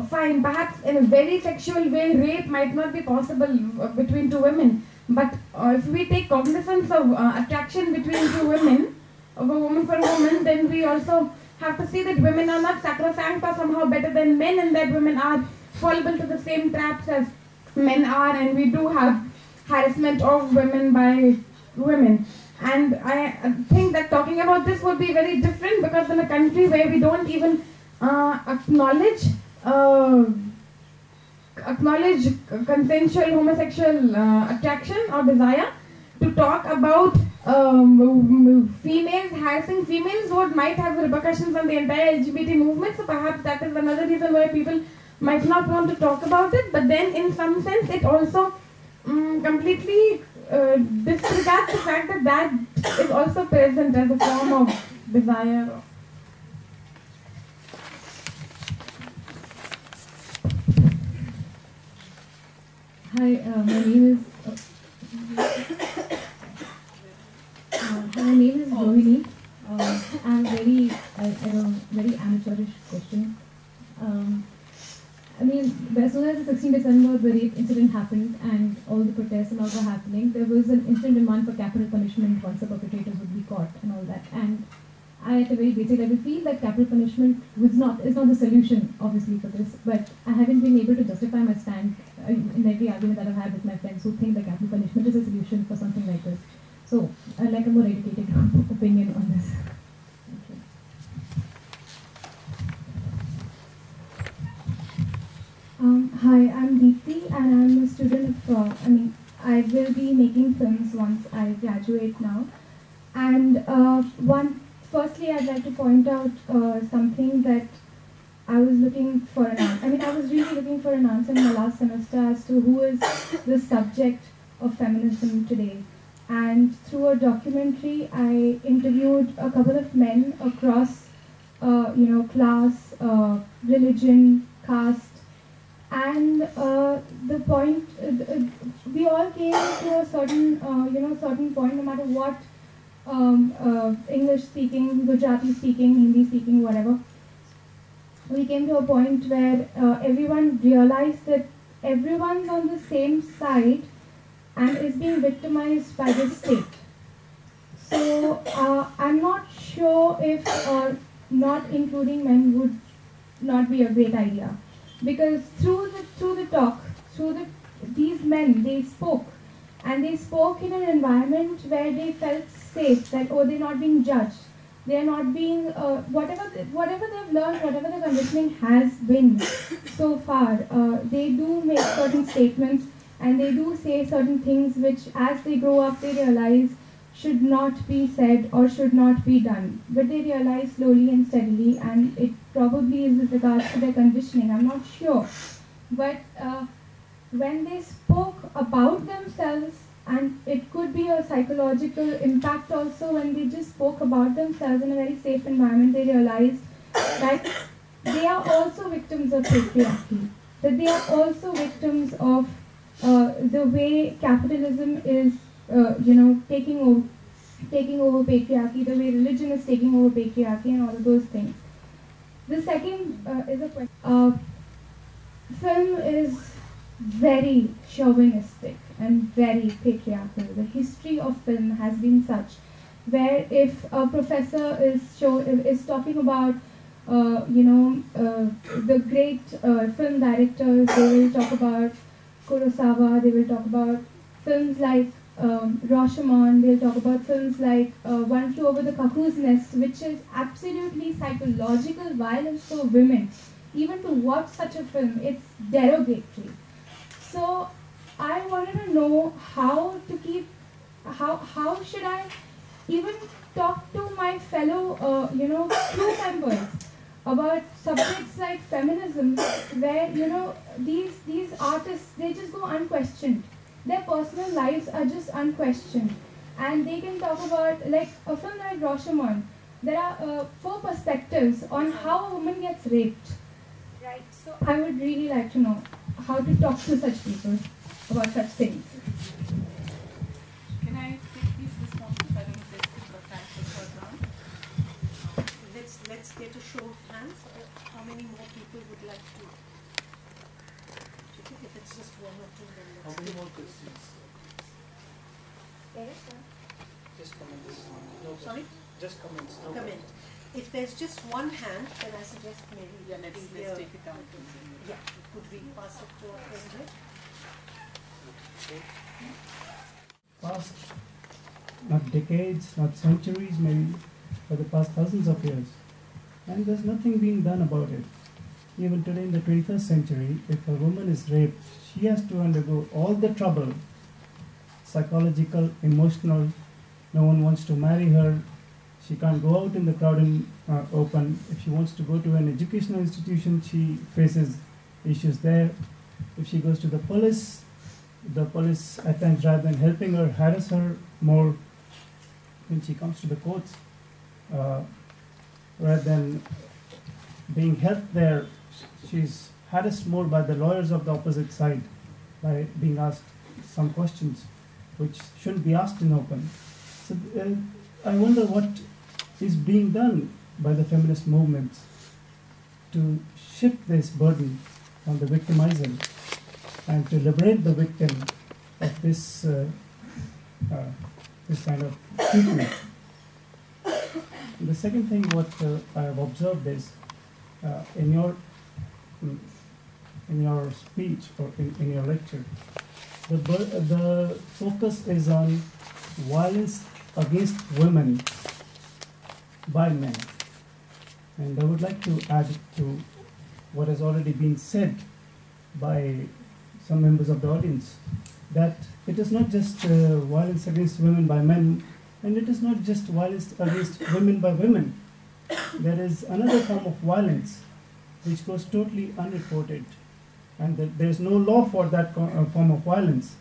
Speaker 9: fine, perhaps in a very sexual way, rape might not be possible between two women. But if we take cognizance of attraction between two women, of a woman for a woman, then we also have to see that women are not sacrosanct or somehow better than men, and that women are fallible to the same traps as men are, and we do have harassment of women by women. And I think that talking about this would be very different, because in a country where we don't even acknowledge consensual homosexual attraction or desire, to talk about females harassing females might have repercussions on the entire LGBT movement. So perhaps that is another reason why people might not want to talk about it. But then in some sense it also completely disregards the fact that that is also present as a form of desire.
Speaker 10: Hi, my name is Rohini. I'm very amateurish question. As soon as the 16th December, the rape incident happened and all the protests and all were happening, there was an instant demand for capital punishment once the perpetrators would be caught and all that. And I, at a very basic level, feel that capital punishment is not the solution, obviously, for this. But I haven't been able to justify my stand in every argument that I've had with my friends who think that capital punishment is a solution for something like this. So I'd like a more educated opinion on this. Thank you. Hi, I'm Deepthi and I'm a student of, I will be making films once I graduate now. And firstly, I'd like to point out something that I was looking for an answer. I was really looking for an answer in my last semester as to who is the subject of feminism today. And through a documentary, I interviewed a couple of men across, class, religion, caste, and the point, we all came to a certain, certain point, no matter what, English speaking, Gujarati speaking, Hindi speaking, whatever. We came to a point where everyone realized that everyone's on the same side and is being victimized by the state. So I'm not sure if not including men would not be a great idea, because through the talk, these men, they spoke, and they spoke in an environment where they felt safe, that they're not being judged, they're not being whatever they've learned, whatever the conditioning has been so far. They do make certain statements and they do say certain things which, as they grow up, they realize should not be said or should not be done. But they realize slowly and steadily, and it probably is with regards to their conditioning, I'm not sure. But when they spoke about themselves, and it could be a psychological impact also, when they just spoke about themselves in a very safe environment, they realized that they are also victims of patriarchy, that they are also victims of the way capitalism is, taking over patriarchy, the way religion is taking over patriarchy, and all of those things. The second is a question. Film is very chauvinistic and very patriarchal. The history of film has been such, where if a professor is talking about the great film directors, they will talk about Kurosawa, they will talk about films like Rashomon, they'll talk about films like One Flew Over the Cuckoo's Nest, which is absolutely psychological violence for women. Even to watch such a film, it's derogatory. So I wanted to know how to keep, how should I even talk to my fellow, crew members about subjects like feminism, where, these artists, they just go unquestioned. Their personal lives are just unquestioned. And they can talk about, like, a film like Rashomon, there are 4 perspectives on how a woman gets raped. Right, so I would really like to know how to talk to such people about such things.
Speaker 3: Can I take these responses? I don't know if there's got time for third round.
Speaker 2: Let's get a show of hands. How many more people would like to? If it's just 1 or 2, then let's.
Speaker 11: How many more questions?
Speaker 10: Yes, sir.
Speaker 11: Just comments. No,
Speaker 2: Sorry?
Speaker 11: just comments. No
Speaker 2: Comment. If there's just 1 hand, then I suggest maybe.
Speaker 3: Yeah, let's take it down.
Speaker 2: Yeah, could we pass it to a friend?
Speaker 12: Past, not decades, not centuries, maybe for the past thousands of years. And there's nothing being done about it. Even today in the 21st century, if a woman is raped, she has to undergo all the trouble, psychological, emotional. No one wants to marry her. She can't go out in the crowded open. If she wants to go to an educational institution, she faces issues there. If she goes to the police at times, rather than helping her, harass her more. When she comes to the courts, rather than being helped there, she's harassed more by the lawyers of the opposite side by being asked some questions which shouldn't be asked in open. So I wonder what is being done by the feminist movements to shift this burden on the victimizer and to liberate the victim of this kind of treatment. The second thing what I have observed is in your speech or in your lecture, the focus is on violence against women by men. And I would like to add to what has already been said by some members of the audience, that it is not just violence against women by men, and it is not just violence against women by women. There is another form of violence which goes totally unreported, and there is no law for that form of violence,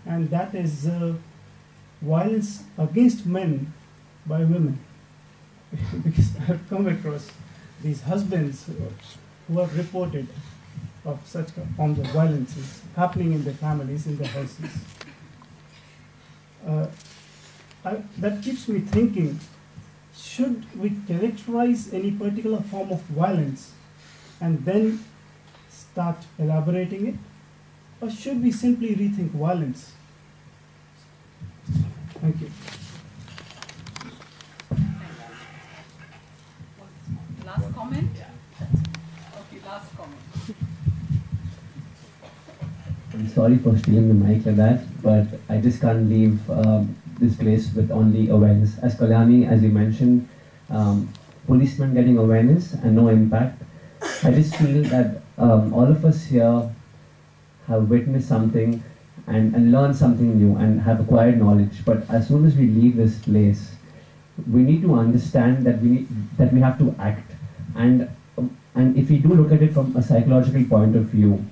Speaker 12: and that is violence against men by women. Because I have come across these husbands who have reported of such forms of violences happening in their families, in their houses. That keeps me thinking, should we characterize any particular form of violence and then start elaborating it? Or should we simply rethink violence? Thank you.
Speaker 3: Last comment? Okay, last comment.
Speaker 5: I'm sorry for stealing the mic like that, but I just can't leave this place with only awareness. As Kalyani, as you mentioned, policemen getting awareness and no impact. I just feel that all of us here have witnessed something and learned something new and have acquired knowledge. But as soon as we leave this place, we need to understand that we have to act. And if we do look at it from a psychological point of view,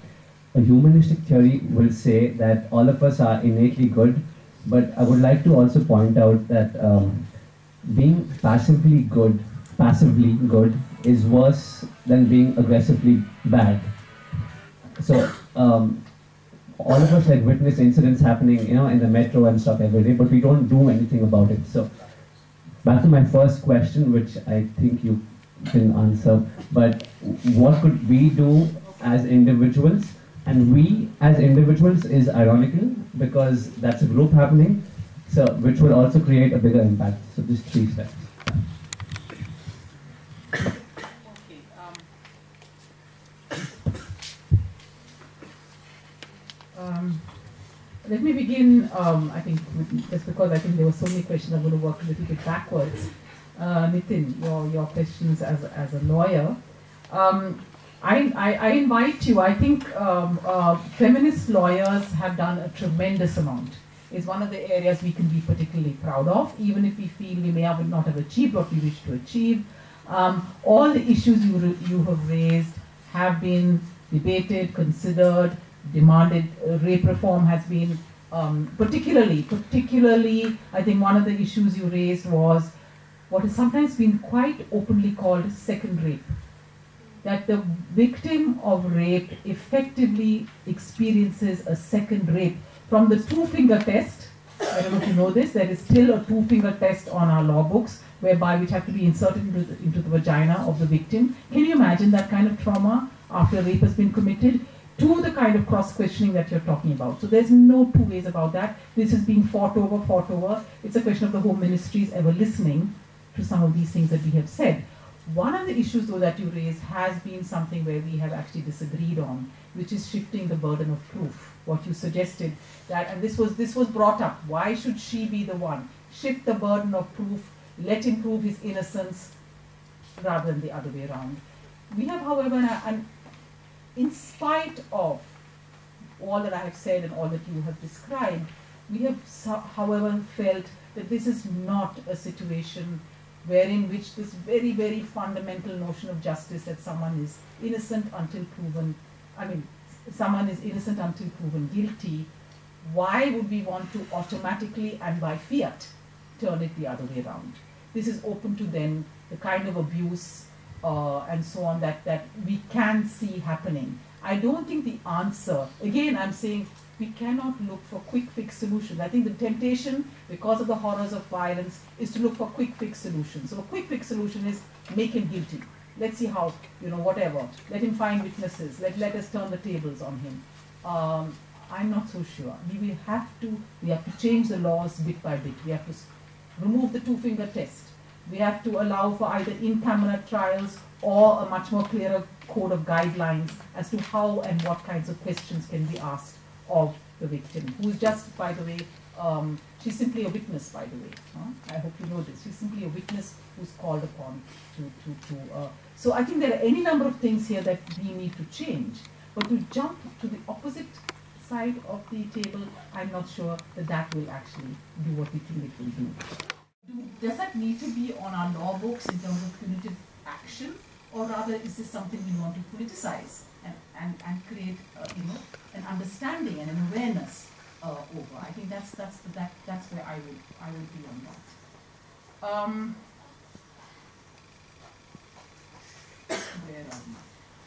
Speaker 5: a humanistic theory will say that all of us are innately good, but I would like to also point out that being passively good is worse than being aggressively bad. So all of us like witness incidents happening, in the metro and stuff every day, but we don't do anything about it. So back to my first question, which I think you can answer, but what could we do as individuals? And we as individuals is ironical because that's a group happening, so which will also create a bigger impact. So just 3 steps.
Speaker 3: Let me begin, I think, just because I think there were so many questions, I'm going to work a little bit backwards. Nitin, your questions as a lawyer. I invite you, I think feminist lawyers have done a tremendous amount. It's one of the areas we can be particularly proud of, even if we feel we may not have achieved what we wish to achieve. All the issues you have raised have been debated, considered, demanded. Rape reform has been particularly, I think one of the issues you raised was what has sometimes been quite openly called second rape. That the victim of rape effectively experiences a second rape. From the two-finger test, I don't know if you know this, there is still a two-finger test on our law books, which have to be inserted into the vagina of the victim. Can you imagine that kind of trauma after rape has been committed? To the kind of cross-questioning that you're talking about. So there's no two ways about that. This is being fought over. It's a question of the Home Ministry's ever listening to some of these things that we have said. One of the issues, though, that you raised has been something where we have actually disagreed on, which is shifting the burden of proof. What you suggested, that, and this was brought up, why should she be the one? Shift the burden of proof, let him prove his innocence, rather than the other way around. We have, however, in spite of all that I have said and all that you have described, we have, however, felt that this is not a situation wherein which this very, very fundamental notion of justice, that someone is innocent until proven, someone is innocent until proven guilty, why would we want to automatically and by fiat turn it the other way around? This is open to then the kind of abuse and so on that we can see happening. I don't think the answer, again I'm saying, we cannot look for quick fix solutions. I think the temptation, because of the horrors of violence, is to look for quick fix solutions. So a quick fix solution is make him guilty. Let's see how, whatever. Let him find witnesses. Let us turn the tables on him. I'm not so sure. We have to change the laws bit by bit. We have to remove the two-finger test. We have to allow for either in-camera trials or a much more clearer code of guidelines as to how and what kinds of questions can be asked of the victim, who is just, by the way, she's simply a witness, by the way. I hope you know this. She's simply a witness who's called upon so I think there are any number of things here that we need to change. But to jump to the opposite side of the table, I'm not sure that will actually do what we think it will do. Does that need to be on our law books in terms of punitive action, or rather is this something we want to politicize and create an understanding and an awareness over? I think that's where I would be on that.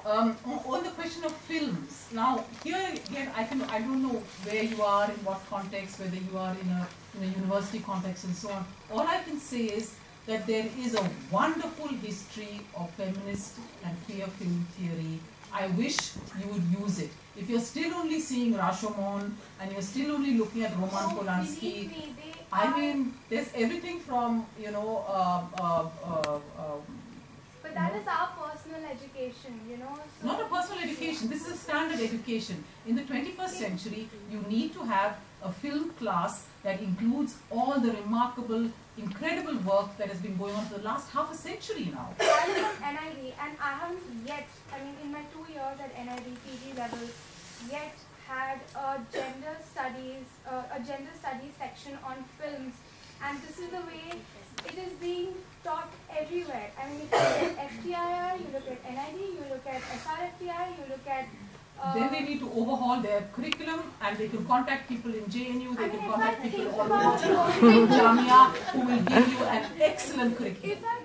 Speaker 3: On the question of films, now here again I don't know where you are, in what context, whether you are in a university context and so on. All I can say is that there is a wonderful history of feminist and queer film theory. I wish you would use it. If you're still only seeing Rashomon and you're still only looking at Roman Polanski, I mean, there's everything from,
Speaker 10: but that is our personal education, So
Speaker 3: not a personal education. This is a standard education. In the 21st century, you need to have a film class that includes all the remarkable, incredible work that has been going on for the last half a century now.
Speaker 10: I was at NID and I haven't yet, in my 2 years at NID PG level, yet had a gender studies section on films, and this is the way it is being taught everywhere. If you look at FTIR, you look at NID, you look at SRFTI, you look at
Speaker 3: then they need to overhaul their curriculum, and they can contact people in JNU, they can contact people all over in Jamia who will give you an excellent curriculum.
Speaker 10: If I